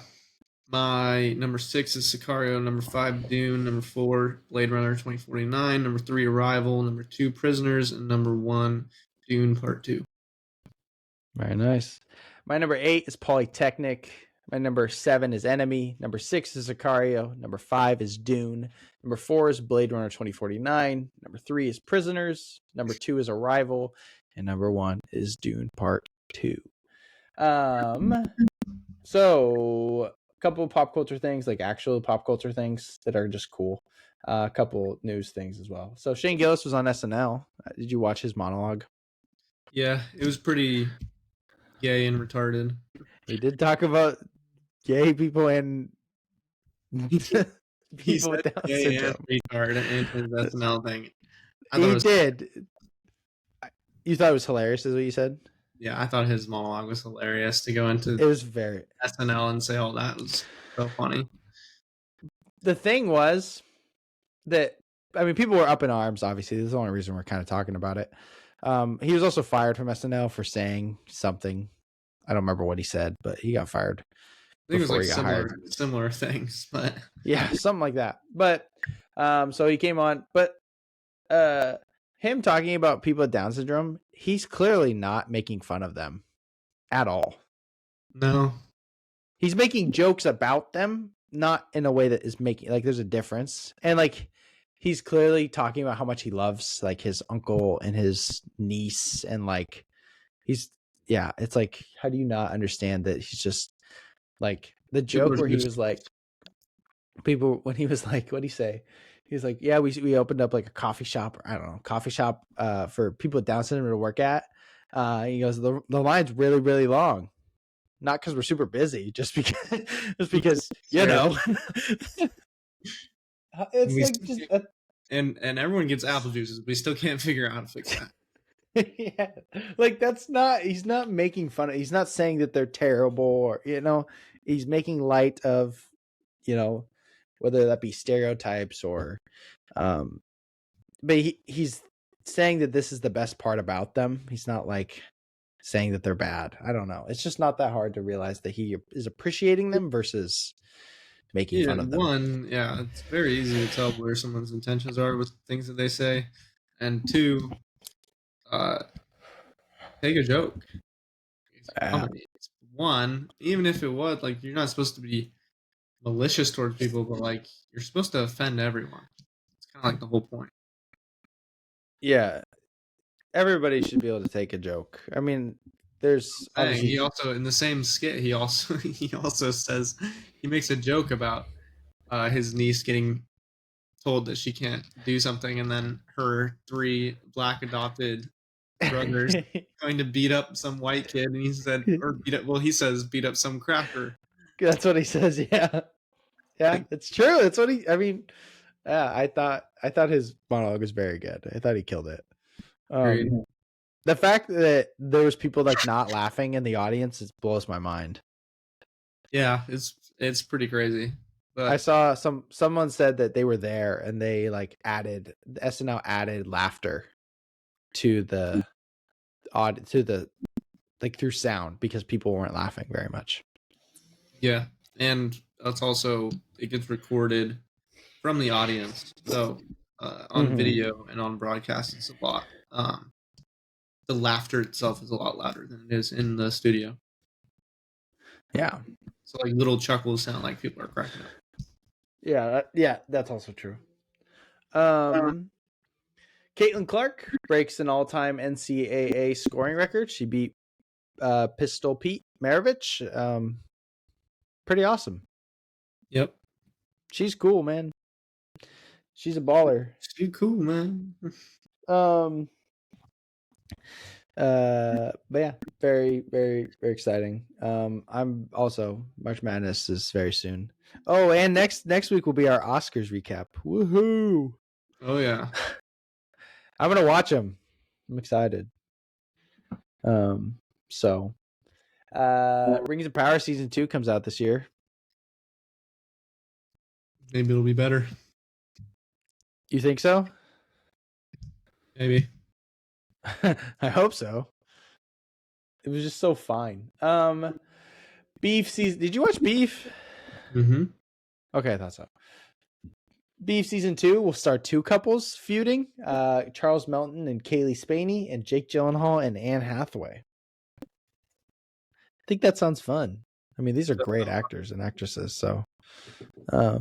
Speaker 2: my number 6 is Sicario, number 5 Dune, number 4 Blade Runner 2049, number 3 Arrival, number 2 Prisoners, and number 1 Dune Part 2.
Speaker 1: Very nice. My number 8 is Polytechnic. My number 7 is Enemy. Number 6 is Sicario. Number 5 is Dune. Number 4 is Blade Runner 2049. Number 3 is Prisoners. Number 2 is Arrival. And number 1 is Dune Part 2. So a couple of pop culture things, like actual pop culture things that are just cool. A couple news things as well. So Shane Gillis was on SNL. Did you watch his monologue?
Speaker 2: Yeah, it was pretty gay and retarded.
Speaker 1: He did talk about gay people and
Speaker 2: He
Speaker 1: people
Speaker 2: said
Speaker 1: with Down
Speaker 2: gay and
Speaker 1: syndrome.
Speaker 2: retard in his SNL thing. I thought it
Speaker 1: He
Speaker 2: was
Speaker 1: did. You thought it was hilarious, is what you said?
Speaker 2: Yeah, I thought his monologue was hilarious to go into
Speaker 1: It was very.
Speaker 2: SNL and say all that was so funny.
Speaker 1: The thing was that, I mean, people were up in arms, obviously. This is the only reason we're kind of talking about it. He was also fired from SNL for saying something. I don't remember what he said, but he got fired
Speaker 2: I think it was
Speaker 1: before
Speaker 2: like
Speaker 1: he got hired.
Speaker 2: similar things, but
Speaker 1: Yeah, something like that. But so he came on, but him talking about people with Down syndrome, he's clearly not making fun of them at all.
Speaker 2: no.
Speaker 1: He's making jokes about them, not in a way that is making, like, there's a difference. And like he's clearly talking about how much he loves like his uncle and his niece, and like he's, yeah, it's like, how do you not understand that he's just like the
Speaker 2: People
Speaker 1: joke
Speaker 2: are
Speaker 1: where he
Speaker 2: just
Speaker 1: was like, people, when he was like, what'd he say? He's like, yeah, we opened up like a coffee shop, or I don't know, coffee shop for people with Down syndrome to work at. He goes, the line's really, really long. Not because we're super busy, just because you know. It's
Speaker 2: we
Speaker 1: like
Speaker 2: still
Speaker 1: just
Speaker 2: and everyone gets apple juices. We still can't figure out how to fix that.
Speaker 1: yeah, like that's not. He's not making fun of. He's not saying that they're terrible, or he's making light of, whether that be stereotypes or, but he's saying that this is the best part about them. He's not like saying that they're bad. I don't know. It's just not that hard to realize that he is appreciating them versus making
Speaker 2: Yeah,
Speaker 1: fun of them.
Speaker 2: it's very easy to tell where someone's intentions are with things that they say, and 2, uh, take a joke. It's comedy. It's 1, even if it was like you're not supposed to be malicious towards people, but like you're supposed to offend everyone. It's kind of like the whole point.
Speaker 1: Yeah, everybody should be able to take a joke. I mean, there's
Speaker 2: Saying he
Speaker 1: obviously
Speaker 2: also in the same skit he also says he makes a joke about his niece getting told that she can't do something, and then her 3 black adopted brothers going to beat up some white kid, and he said, or beat up. Well, he says beat up some cracker.
Speaker 1: that's what he says. Yeah, yeah,
Speaker 2: Like,
Speaker 1: it's true. It's what he. I mean, yeah, I thought his monologue was very good. I thought he killed it.
Speaker 2: agreed.
Speaker 1: The fact that there was people like not laughing in the audience, it blows my mind.
Speaker 2: Yeah, it's pretty crazy,
Speaker 1: I
Speaker 2: but
Speaker 1: saw someone said that they were there and they like added SNL added laughter to the to the like through sound because people weren't laughing very much.
Speaker 2: yeah, and that's also it gets recorded from the audience, so on
Speaker 1: Mm-hmm.
Speaker 2: video and on broadcast, it's a lot. The laughter itself is a lot louder than it is in the studio.
Speaker 1: Yeah,
Speaker 2: So like little chuckles sound like people are cracking up.
Speaker 1: yeah, that's also true. Um, Caitlin Clark breaks an all-time NCAA scoring record. She beat Pistol Pete Maravich. Pretty awesome.
Speaker 2: Yep.
Speaker 1: She's cool, man. She's a baller.
Speaker 2: She's cool, man.
Speaker 1: Um. But yeah, very, very, very exciting. I'm also March Madness is very soon. Oh, and next week will be our Oscars recap. Woohoo!
Speaker 2: Oh yeah.
Speaker 1: I'm gonna watch them. I'm excited. Um. So, Rings of Power season 2 comes out this year.
Speaker 2: Maybe it'll be better.
Speaker 1: You think so?
Speaker 2: Maybe.
Speaker 1: I hope so. It was just so fine. Beef season. Did you watch Beef?
Speaker 2: Mm-hmm.
Speaker 1: Okay, I thought so. Beef season 2 will start 2 couples feuding. Charles Melton and Kaylee Spaney, and Jake Gyllenhaal and Anne Hathaway. I think that sounds fun. I mean, these are great actors and actresses. So, I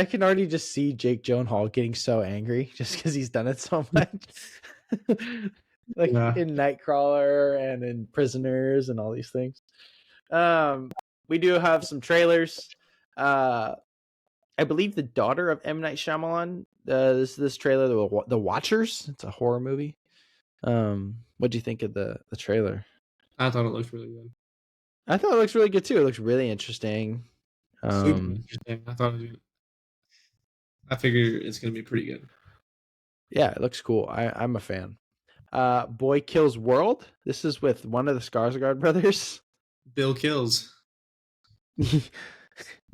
Speaker 1: can already just see Jake Gyllenhaal getting so angry just because he's done it so much. Like
Speaker 2: Yeah.
Speaker 1: in Nightcrawler and in Prisoners and all these things. We do have some trailers. I believe the daughter of M. Night Shyamalan. This trailer, The Watchers. It's a horror movie. What do you think of the trailer?
Speaker 2: I thought it looked really good.
Speaker 1: I thought it looks really good too. It looks really interesting.
Speaker 2: Super interesting. I figure it's gonna be pretty good.
Speaker 1: Yeah, it looks cool. I'm a fan. Boy Kills World. This is with one of the Skarsgård brothers.
Speaker 2: Bill Kills.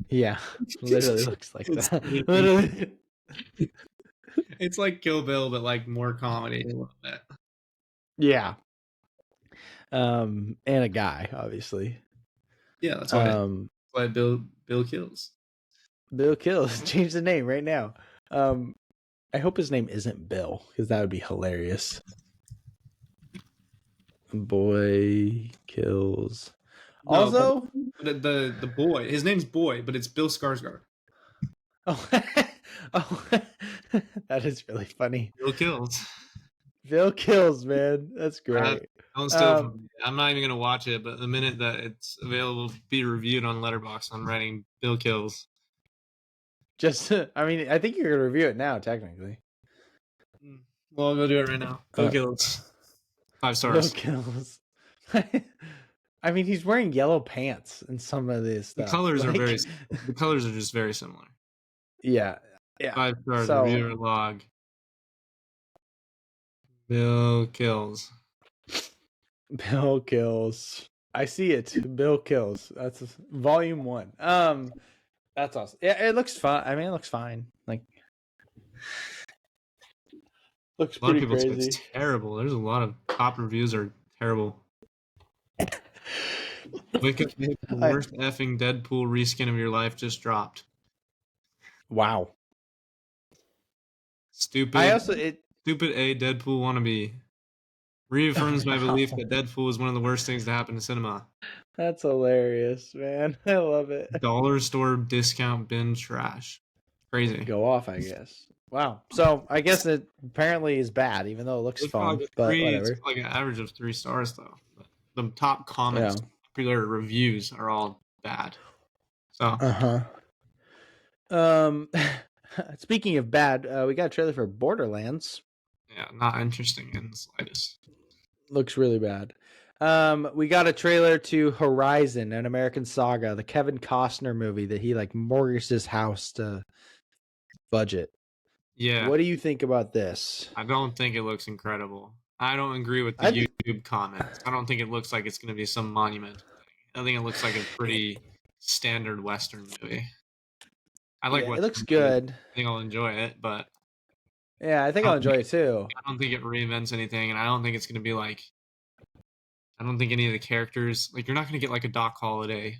Speaker 1: Yeah, literally looks like
Speaker 2: It's
Speaker 1: that.
Speaker 2: really-
Speaker 1: Literally.
Speaker 2: It's like Kill Bill, but like more comedy a little bit.
Speaker 1: Yeah. And a guy, obviously.
Speaker 2: Yeah, that's why Bill Kills.
Speaker 1: Bill Kills. Change the name right now. I hope his name isn't Bill, because that would be hilarious. Boy Kills.
Speaker 2: No,
Speaker 1: Also,
Speaker 2: the boy, his name's Boy, but it's Bill Skarsgård.
Speaker 1: oh, oh, that is really funny.
Speaker 2: Bill Kills.
Speaker 1: Bill Kills, man. That's great.
Speaker 2: Don't steal from me. I'm not even gonna watch it, but the minute that it's available to be reviewed on Letterboxd, I'm writing Bill Kills.
Speaker 1: Just, I mean, I think you're gonna review it now, technically.
Speaker 2: Well, I'll go do it right now. Bill Kills. 5 stars.
Speaker 1: Bill Kills. I mean, he's wearing yellow pants in some of this stuff.
Speaker 2: The colors are the colors are just very similar.
Speaker 1: Yeah.
Speaker 2: 5 stars.
Speaker 1: So,
Speaker 2: Reviewer log. Bill Kills.
Speaker 1: Bill Kills. I see it. Bill Kills. That's volume 1. That's awesome. Yeah, it looks fun. I mean, it looks fine. Like, looks
Speaker 2: A lot of
Speaker 1: pretty
Speaker 2: people say
Speaker 1: crazy.
Speaker 2: it's terrible. There's a lot of top reviews are terrible. Wake up, the worst effing Deadpool reskin of your life just dropped.
Speaker 1: Wow.
Speaker 2: Stupid. Stupid A Deadpool wannabe. Reaffirms my belief that Deadpool is one of the worst things to happen to cinema.
Speaker 1: That's hilarious, man. I love it.
Speaker 2: Dollar store discount bin trash. Crazy.
Speaker 1: Go off, I guess. Wow. So I guess it apparently is bad, even though it looks fun.
Speaker 2: Like
Speaker 1: but whatever.
Speaker 2: It's like an average of 3 stars, though. But the top comments, popular reviews are all bad. So.
Speaker 1: Speaking of bad, we got a trailer for Borderlands.
Speaker 2: Yeah, not interesting in the slightest.
Speaker 1: Looks really bad. We got a trailer to Horizon, an American Saga, the Kevin Costner movie that he like mortgaged his house to budget.
Speaker 2: Yeah.
Speaker 1: What do you think about this?
Speaker 2: I don't think it looks incredible. I don't agree with the YouTube comments. I don't think it looks like it's going to be some monumental thing. I think it looks like a pretty standard Western movie. I like Western
Speaker 1: it looks
Speaker 2: movies.
Speaker 1: good.
Speaker 2: I think I'll enjoy it, but
Speaker 1: yeah, I think I'll enjoy it too.
Speaker 2: I don't think it reinvents anything, and I don't think it's going to be like. I don't think any of the characters you're not going to get like a Doc Holliday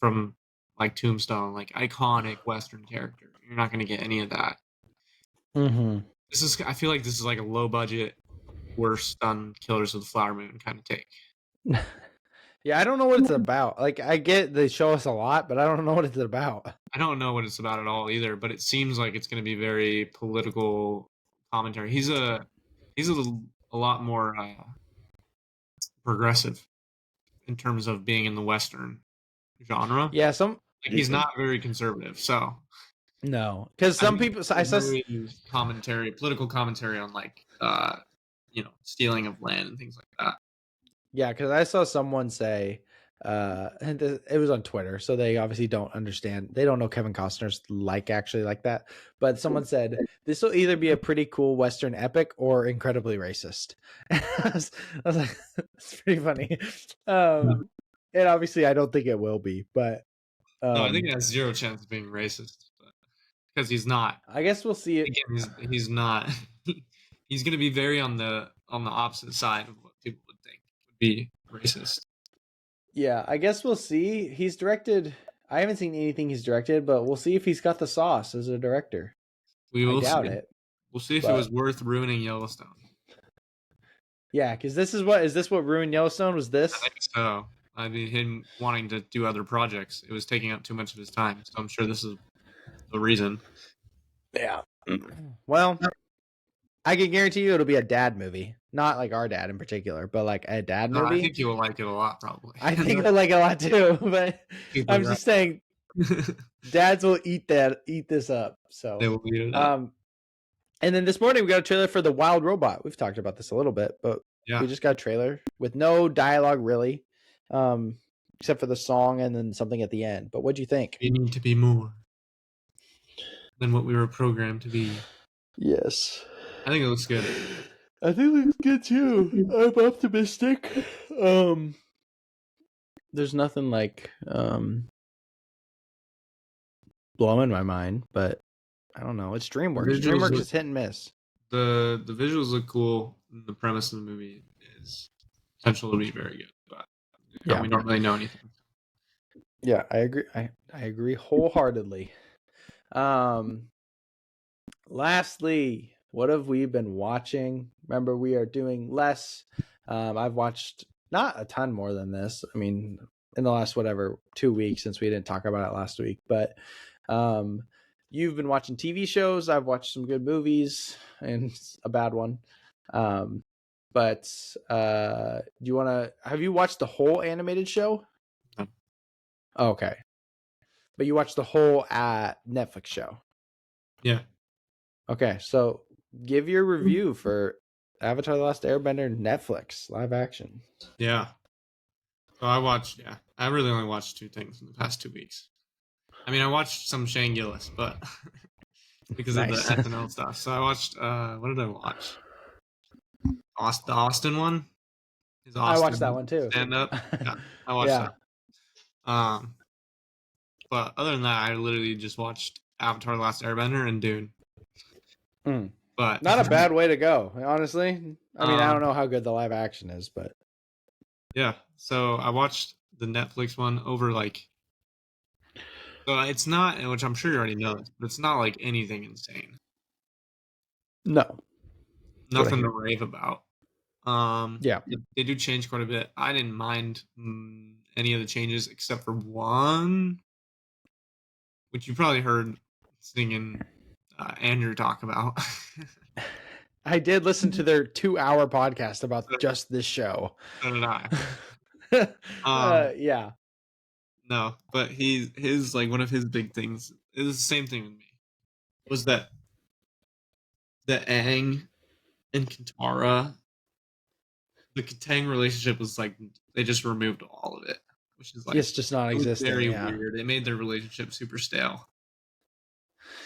Speaker 2: from like Tombstone, like iconic Western character. You're not going to get any of that.
Speaker 1: Mm-hmm.
Speaker 2: I feel like this is like a low budget, worse done Killers of the Flower Moon kind of take.
Speaker 1: Yeah, I don't know what it's about. Like, I get they show us a lot, but I don't know what it's about.
Speaker 2: I don't know what it's about at all either, but it seems like it's going to be very political commentary. He's a lot more progressive in terms of being in the Western genre.
Speaker 1: Yeah,
Speaker 2: Like he's not very conservative, so
Speaker 1: no, because
Speaker 2: I
Speaker 1: some
Speaker 2: think
Speaker 1: people.
Speaker 2: it's
Speaker 1: I saw.
Speaker 2: very political commentary on like stealing of land and things like that.
Speaker 1: Yeah, because I saw someone say, and it was on Twitter, so they obviously don't understand. They don't know Kevin Costner's actually like that. But someone said this will either be a pretty cool Western epic or incredibly racist. I was like, it's pretty funny. And obviously, I don't think it will be, but
Speaker 2: No, I think it has zero chance of being racist because he's not.
Speaker 1: I guess we'll see it.
Speaker 2: Again, he's not. He's going to be very on the opposite side of what people would think would be racist.
Speaker 1: Yeah, I guess we'll see. He's directed. I haven't seen anything he's directed, but we'll see if he's got the sauce as a director.
Speaker 2: We
Speaker 1: I
Speaker 2: will
Speaker 1: doubt
Speaker 2: see.
Speaker 1: it.
Speaker 2: We'll see if it
Speaker 1: but
Speaker 2: was worth ruining Yellowstone.
Speaker 1: Yeah, because this is what ruined Yellowstone was
Speaker 2: I
Speaker 1: this.
Speaker 2: think so. I mean, him wanting to do other projects, it was taking up too much of his time. So I'm sure this is the reason.
Speaker 1: Yeah. Well, I can guarantee you it'll be a dad movie, not like our dad in particular, but like a dad
Speaker 2: No, I
Speaker 1: movie.
Speaker 2: think you will like it a lot, probably.
Speaker 1: I think I like it a lot too, but
Speaker 2: Super
Speaker 1: I'm just saying dads will eat this up. So,
Speaker 2: they will eat it up.
Speaker 1: And then this morning we got a trailer for The Wild Robot. We've talked about this a little bit, but
Speaker 2: Yeah.
Speaker 1: we just got a trailer with no dialogue really, except for the song and then something at the end. But what'd you think?
Speaker 2: We need to be more than what we were programmed to be.
Speaker 1: Yes.
Speaker 2: I think it looks good.
Speaker 1: I think it looks good too. I'm optimistic. There's nothing like blowing my mind, but I don't know. It's DreamWorks. DreamWorks is hit and miss.
Speaker 2: The visuals look cool. The premise of the movie is potential to be very good, but we don't really know anything.
Speaker 1: Yeah, I agree. I agree wholeheartedly. Lastly, what have we been watching? Remember, we are doing less. I've watched not a ton more than this. I mean, in the last 2 weeks since we didn't talk about it last week, but you've been watching TV shows. I've watched some good movies and a bad one. But do you want to? Have you watched the whole animated show?
Speaker 2: No.
Speaker 1: Okay, but you watched the whole Netflix show.
Speaker 2: Yeah.
Speaker 1: Okay, so give your review for Avatar: The Last Airbender Netflix live action.
Speaker 2: Yeah. So I really only watched 2 things in the past 2 weeks. I mean, I watched some Shane Gillis, but because of the SNL stuff. So I watched what did I watch? The Austin one.
Speaker 1: I watched that one too.
Speaker 2: Stand up. Yeah, I watched that. But other than that, I literally just watched Avatar: The Last Airbender and Dune. But
Speaker 1: not a bad way to go, honestly. I mean, I don't know how good the live action is, but
Speaker 2: yeah. So I watched the Netflix one over so it's not, which I'm sure you already know this, but it's not like anything insane.
Speaker 1: No,
Speaker 2: Nothing to rave about.
Speaker 1: Yeah,
Speaker 2: they do change quite a bit. I didn't mind any of the changes except for one, which you probably heard singing Andrew talk about.
Speaker 1: I did listen to their 2-hour podcast about just this show.
Speaker 2: So did I.
Speaker 1: Yeah.
Speaker 2: No, but his like one of his big things is the same thing with me. Was that the Aang and Katara, the Katang relationship was like they just removed all of it, which is like
Speaker 1: it's just non-existent.
Speaker 2: Very weird. They made their relationship super stale.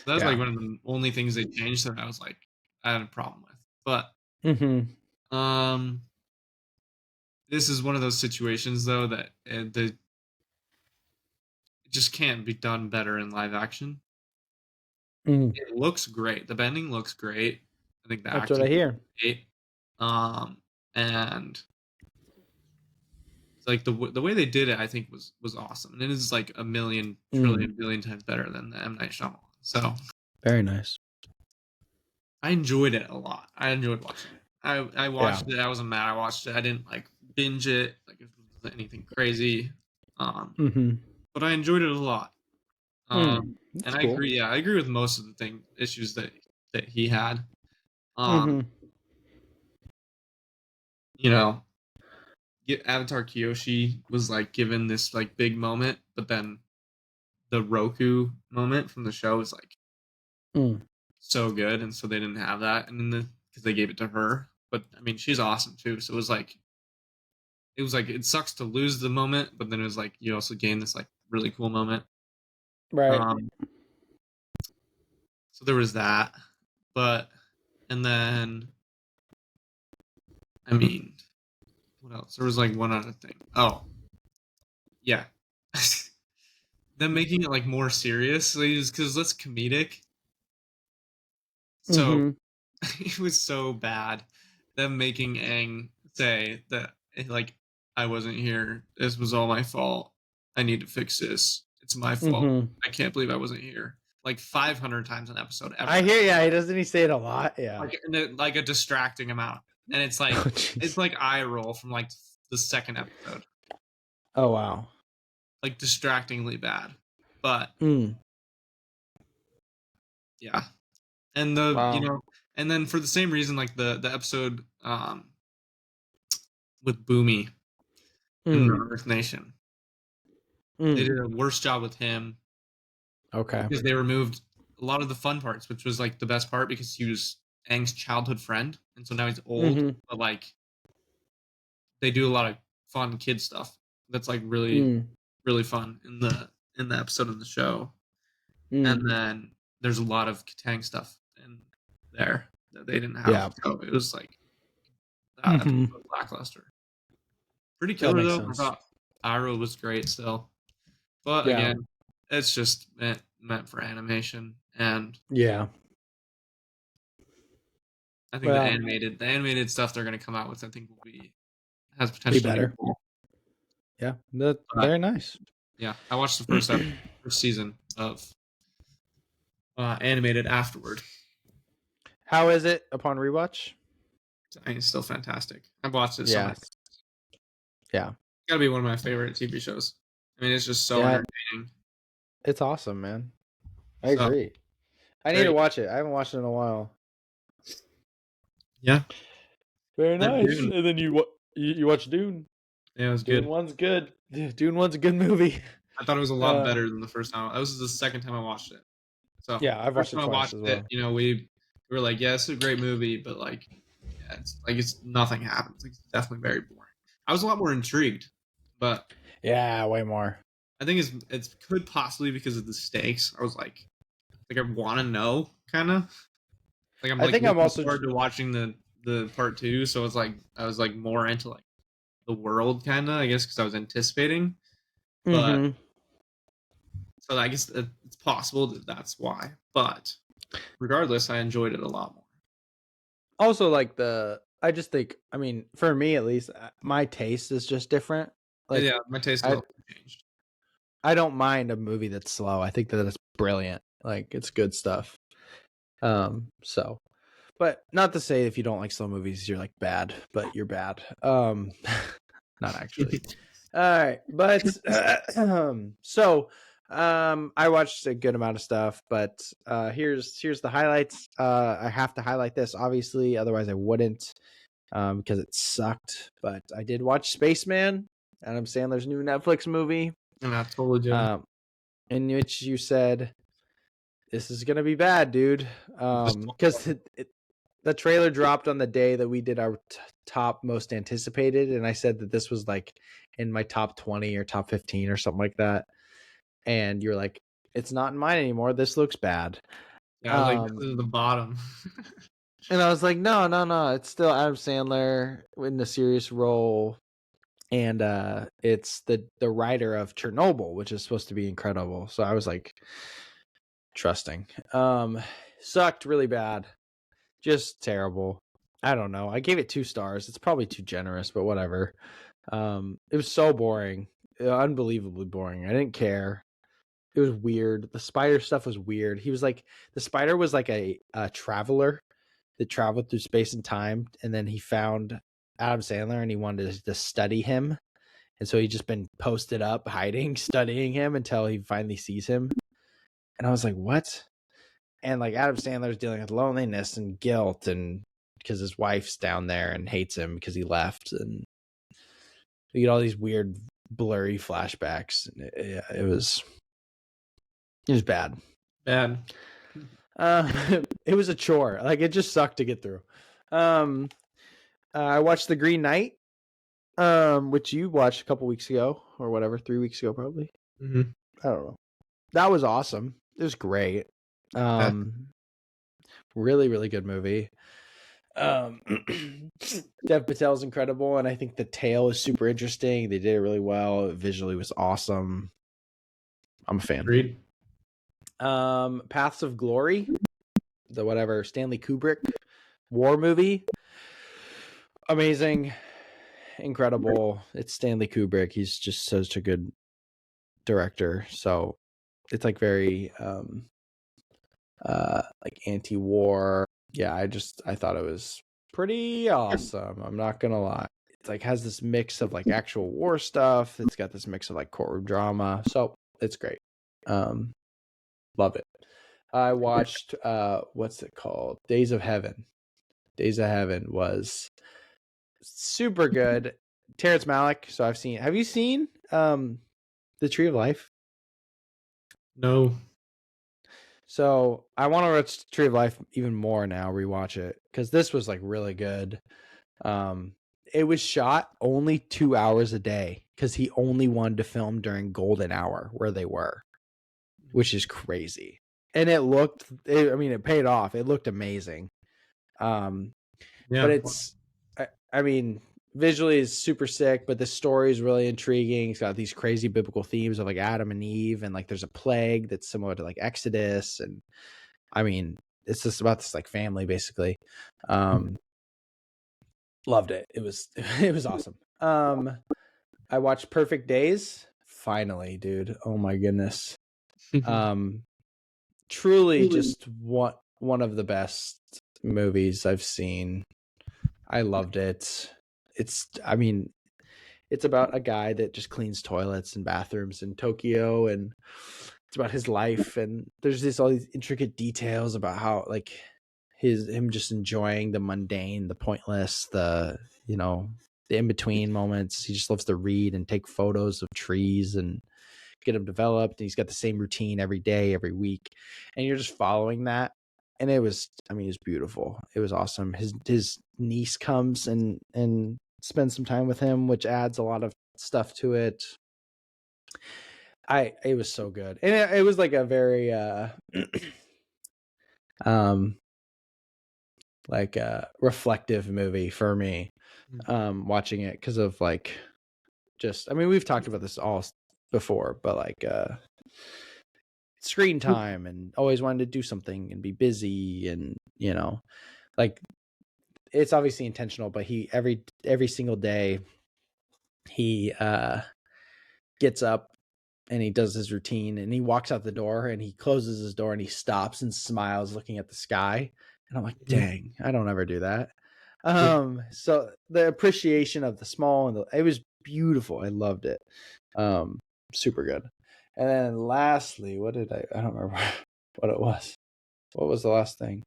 Speaker 2: So that's
Speaker 1: Yeah.
Speaker 2: like one of the only things they changed that I was like I had a problem with. But this is one of those situations though that it just can't be done better in live action. It looks great. The bending looks great. I think the
Speaker 1: That's
Speaker 2: acting
Speaker 1: what I hear.
Speaker 2: Great. And it's like the way they did it, I think was awesome. And it is like a million trillion billion times better than the M. Night Shyamalan. So
Speaker 1: very nice.
Speaker 2: I enjoyed it a lot. I enjoyed watching it. I watched it. I wasn't mad. I watched it. I didn't like binge it. Like it wasn't anything crazy. But I enjoyed it a lot. And I agree. Yeah, I agree with most of the issues that he had. You know, Avatar Kyoshi was like given this like big moment, but then the Roku moment from the show is like
Speaker 1: Mm.
Speaker 2: so good, and so they didn't have that, and then because they gave it to her. But I mean, she's awesome too. So it was like it sucks to lose the moment, but then it was like you also gain this like really cool moment.
Speaker 1: Right.
Speaker 2: Um, so there was that, but and then I mean, what else? There was like one other thing. Oh, yeah, them making it like more serious, because that's comedic. So
Speaker 1: Mm-hmm.
Speaker 2: it was so bad. Them making Aang say that like I wasn't here. This was all my fault. I need to fix this. It's my fault.
Speaker 1: Mm-hmm.
Speaker 2: I can't believe I wasn't here. Like 500 times an episode
Speaker 1: I
Speaker 2: ever.
Speaker 1: hear ya. Doesn't he say it a lot? Yeah.
Speaker 2: Like a distracting amount. And it's
Speaker 1: Oh,
Speaker 2: like
Speaker 1: jeez.
Speaker 2: it's like eye roll from like the second episode.
Speaker 1: Oh, wow.
Speaker 2: Like distractingly bad. But
Speaker 1: Mm.
Speaker 2: yeah. And the
Speaker 1: Wow.
Speaker 2: and then for the same reason like the episode with Boomy in the
Speaker 1: Mm.
Speaker 2: Earth Nation. They
Speaker 1: Mm.
Speaker 2: did a worse job with him
Speaker 1: Okay.
Speaker 2: because they removed a lot of the fun parts, which was like the best part because he was Aang's childhood friend, and so now he's old,
Speaker 1: Mm-hmm.
Speaker 2: but like they do a lot of fun kid stuff that's like really
Speaker 1: Mm.
Speaker 2: really fun in the episode of the show,
Speaker 1: Mm.
Speaker 2: and then there's a lot of Katang stuff in there that they didn't have,
Speaker 1: Yeah.
Speaker 2: so it was like that episode
Speaker 1: Mm-hmm.
Speaker 2: was lackluster. Pretty
Speaker 1: That
Speaker 2: killer
Speaker 1: makes
Speaker 2: though. I
Speaker 1: sense.
Speaker 2: thought Iroh was great still. But
Speaker 1: Yeah.
Speaker 2: again, it's just meant for animation, and
Speaker 1: Yeah.
Speaker 2: I think
Speaker 1: Well,
Speaker 2: the animated stuff they're going to come out with, I think will be has
Speaker 1: be
Speaker 2: potential to be
Speaker 1: better.
Speaker 2: cool.
Speaker 1: Yeah. That's
Speaker 2: But
Speaker 1: very nice.
Speaker 2: yeah, I watched the first season of animated afterward.
Speaker 1: How is it upon rewatch?
Speaker 2: I think it's still fantastic. I've watched it so many.
Speaker 1: Yes. Yeah.
Speaker 2: It's got to be one of my favorite TV shows. I mean, it's just so
Speaker 1: Yeah.
Speaker 2: entertaining.
Speaker 1: It's awesome, man. I
Speaker 2: So
Speaker 1: agree. I need to
Speaker 2: great.
Speaker 1: watch it. I haven't watched it in a while.
Speaker 2: Yeah.
Speaker 1: Very
Speaker 2: Then
Speaker 1: nice.
Speaker 2: Dune.
Speaker 1: And then you watch Dune.
Speaker 2: Yeah, it was
Speaker 1: Dune
Speaker 2: good.
Speaker 1: one's good. Dune one's a good movie.
Speaker 2: I thought it was a lot better than the first time. That was the second time I watched it. So
Speaker 1: Yeah, I've
Speaker 2: first
Speaker 1: watched it
Speaker 2: time I
Speaker 1: twice
Speaker 2: watched
Speaker 1: as
Speaker 2: it,
Speaker 1: well.
Speaker 2: we were like, yeah, it's a great movie, but like, yeah, it's nothing happens. Like, it's definitely very boring. I was a lot more intrigued, but
Speaker 1: Yeah, way more.
Speaker 2: I think it's could possibly because of the stakes. I was like I want to know, kind of like I'm
Speaker 1: I
Speaker 2: like
Speaker 1: think I'm
Speaker 2: looking
Speaker 1: also
Speaker 2: forward to watching the part two. So it's like I was like more into like the world, kind of, I guess, because I was anticipating. But
Speaker 1: mm-hmm.
Speaker 2: so I guess it's possible that that's why. But regardless, I enjoyed it a lot more.
Speaker 1: Also like I just think, I mean, for me at least, my taste is just different. Like
Speaker 2: Yeah, my taste
Speaker 1: I
Speaker 2: has changed.
Speaker 1: I don't mind a movie that's slow. I think that it's brilliant. Like it's good stuff. So but not to say if you don't like slow movies you're like bad, but you're bad. Not actually. All right, but so I watched a good amount of stuff, but here's the highlights. I have to highlight this obviously, otherwise I wouldn't, because it sucked. But I did watch Spaceman, Adam Sandler's new Netflix movie,
Speaker 2: And I totally did.
Speaker 1: in which you said this is gonna be bad, dude, because the trailer dropped on the day that we did our top most anticipated, and I said that this was like in my top 20 or top 15 or something like that, and you're like, it's not in mine anymore, this looks bad.
Speaker 2: Yeah, I was like, this is the bottom.
Speaker 1: And I was like, no, it's still Adam Sandler in the serious role, and it's the writer of Chernobyl, which is supposed to be incredible, so I was like trusting. Sucked really bad, just terrible. I don't know, I gave it 2 stars. It's probably too generous, but whatever. It was so boring, unbelievably boring. I didn't care. It was weird. The spider stuff was weird. He was like, the spider was like a traveler that traveled through space and time, and then he found Adam Sandler and he wanted to study him, and so he just been posted up hiding studying him until he finally sees him. And I was like, what? And like Adam Sandler's dealing with loneliness and guilt, and because his wife's down there and hates him because he left, and you get all these weird blurry flashbacks. It was bad.
Speaker 2: Bad.
Speaker 1: It was a chore. Like, it just sucked to get through. I watched The Green Knight, which you watched a couple weeks ago or whatever, 3 weeks ago probably.
Speaker 2: Mm-hmm.
Speaker 1: I don't know. That was awesome. It was great. Really, really good movie. Dev Patel's incredible, and I think the tale is super interesting. They did it really well. It visually was awesome. I'm a fan.
Speaker 2: Agreed.
Speaker 1: Paths of Glory, the whatever Stanley Kubrick war movie. Amazing, incredible. It's Stanley Kubrick. He's just such a good director. So it's like very like anti-war. Yeah, I thought it was pretty awesome. I'm not gonna lie. It's like has this mix of like actual war stuff. It's got this mix of like courtroom drama. So it's great. Love it. I watched what's it called? Days of Heaven. Days of Heaven was super good. Terrence Malick. So I've seen. Have you seen The Tree of Life?
Speaker 2: No.
Speaker 1: So I want to watch Tree of Life even more now, rewatch it, because this was like really good. It was shot only 2 hours a day because he only wanted to film during golden hour where they were, which is crazy. And it paid off. It looked amazing.
Speaker 2: Yeah.
Speaker 1: But I mean, visually is super sick, but the story is really intriguing. It's got these crazy biblical themes of like Adam and Eve, and like there's a plague that's similar to like Exodus, and I mean, it's just about this like family basically. Loved it. It was awesome. I watched Perfect Days finally, dude. Oh my goodness. Truly just one of the best movies I've seen. I loved it. It's about a guy that just cleans toilets and bathrooms in Tokyo, and it's about his life, and there's all these intricate details about how like him just enjoying the mundane, the pointless, the in-between moments. He just loves to read and take photos of trees and get them developed, and he's got the same routine every day, every week, and you're just following that. And it was beautiful. It was awesome. His niece comes and spends some time with him, which adds a lot of stuff to it. It was so good. And it was like a very like a reflective movie for me, watching it, because of like we've talked about this all before, but like screen time and always wanting to do something and be busy, and like it's obviously intentional, but he every single day he gets up and he does his routine, and he walks out the door and he closes his door and he stops and smiles looking at the sky, and I'm like, dang, I don't ever do that. So the appreciation of the small and it was beautiful. I loved it. Super good. And then lastly, I don't remember what it was. What was the last thing?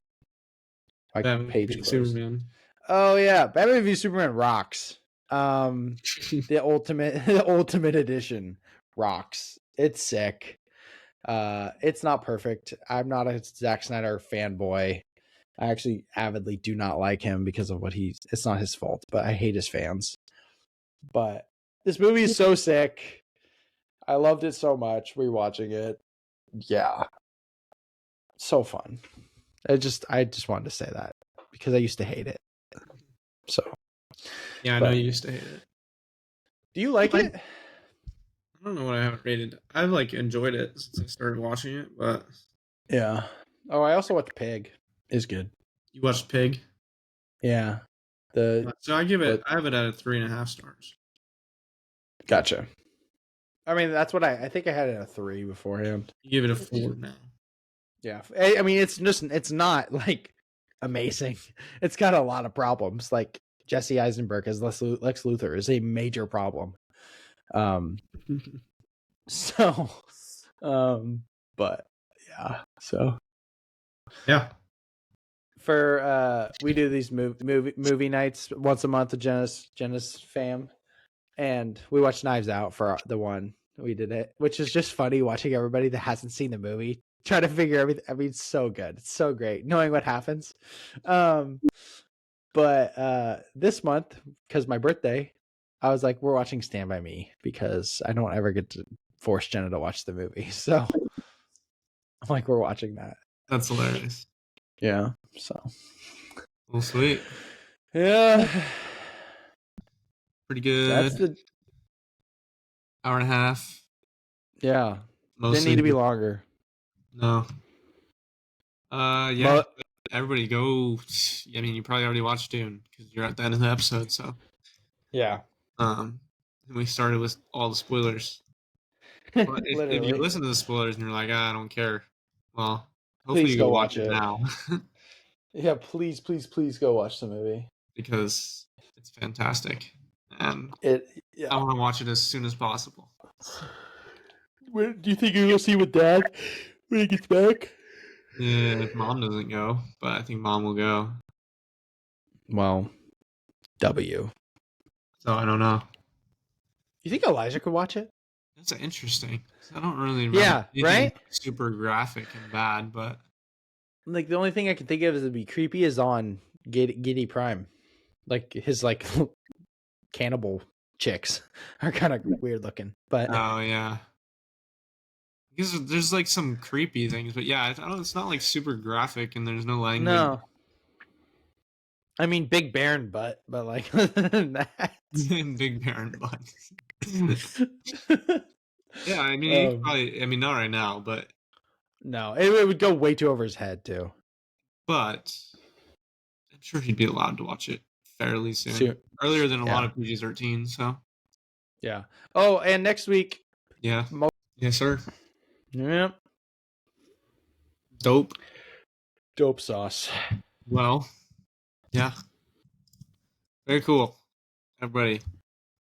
Speaker 1: My page closed.
Speaker 2: Superman.
Speaker 1: Oh yeah, Batman v Superman rocks. The ultimate edition rocks. It's sick. It's not perfect. I'm not a Zack Snyder fanboy. I actually avidly do not like him because of it's not his fault, but I hate his fans. But this movie is so sick. I loved it so much rewatching it. Yeah. So fun. I just wanted to say that because I used to hate it. So
Speaker 2: yeah, I know you used to hate it.
Speaker 1: Do you like it?
Speaker 2: I don't know what I haven't rated. I've like enjoyed it since I started watching it, but
Speaker 1: yeah. Oh, I also watched Pig. It's good.
Speaker 2: You watched Pig?
Speaker 1: Yeah.
Speaker 2: So I have it at 3.5 stars.
Speaker 1: Gotcha. I mean, that's what I think I had it at a 3 beforehand.
Speaker 2: You give it a 4 now.
Speaker 1: Yeah. I mean, it's not like amazing. It's got a lot of problems. Like Jesse Eisenberg as Lex Luthor is a major problem. So, but yeah. So
Speaker 2: yeah.
Speaker 1: For we do these movie nights once a month with Jenna's fam. and we watched Knives Out for the one we did it, which is just funny watching everybody that hasn't seen the movie try to figure everything. I mean, it's so good. It's so great knowing what happens. But this month, because my birthday, I was like, we're watching Stand By Me because I don't ever get to force Jenna to watch the movie. So I'm like, we're watching that.
Speaker 2: That's hilarious.
Speaker 1: Yeah. So.
Speaker 2: Well, sweet.
Speaker 1: Yeah.
Speaker 2: Pretty good.
Speaker 1: That's the.
Speaker 2: Hour and a half.
Speaker 1: Yeah.
Speaker 2: Mostly.
Speaker 1: Didn't need to be longer.
Speaker 2: No. Yeah. Everybody go. I mean, you probably already watched Dune because you're at the end of the episode. So.
Speaker 1: Yeah.
Speaker 2: We started with all the spoilers. But if you
Speaker 1: Literally.
Speaker 2: listen to the spoilers and you're like, I don't care, well, hopefully
Speaker 1: Please
Speaker 2: you
Speaker 1: go
Speaker 2: go watch
Speaker 1: watch
Speaker 2: it
Speaker 1: it.
Speaker 2: now.
Speaker 1: Yeah, please go watch the movie
Speaker 2: because it's fantastic. And
Speaker 1: yeah.
Speaker 2: I want to watch it as soon as possible.
Speaker 1: Where do you think you're gonna see with Dad when he gets back?
Speaker 2: Yeah, if Mom doesn't go, but I think Mom will go.
Speaker 1: Well, W.
Speaker 2: So I don't know.
Speaker 1: You think Elijah could watch it?
Speaker 2: That's interesting. I don't really remember
Speaker 1: Yeah,
Speaker 2: anything
Speaker 1: right?
Speaker 2: super graphic and bad, but
Speaker 1: Like the only thing I can think of is to be creepy is on Giddy Prime. Like his like cannibal chicks are kind of weird looking. But
Speaker 2: oh yeah. Because there's like some creepy things, but yeah, I don't, it's not like super graphic and there's no language.
Speaker 1: no. I mean big Baron butt, but like other than that.
Speaker 2: Big Baron butts. Yeah, I mean, he probably. I mean, not right now, but
Speaker 1: no, it would go way too over his head too.
Speaker 2: But I'm sure he'd be allowed to watch it fairly soon, earlier than a lot of PG-13. So
Speaker 1: yeah. Oh, and next week.
Speaker 2: Yeah. Yes, sir.
Speaker 1: Yeah.
Speaker 2: Dope
Speaker 1: sauce.
Speaker 2: Well, yeah. Very cool. Everybody,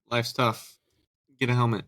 Speaker 2: life's tough. Get a helmet.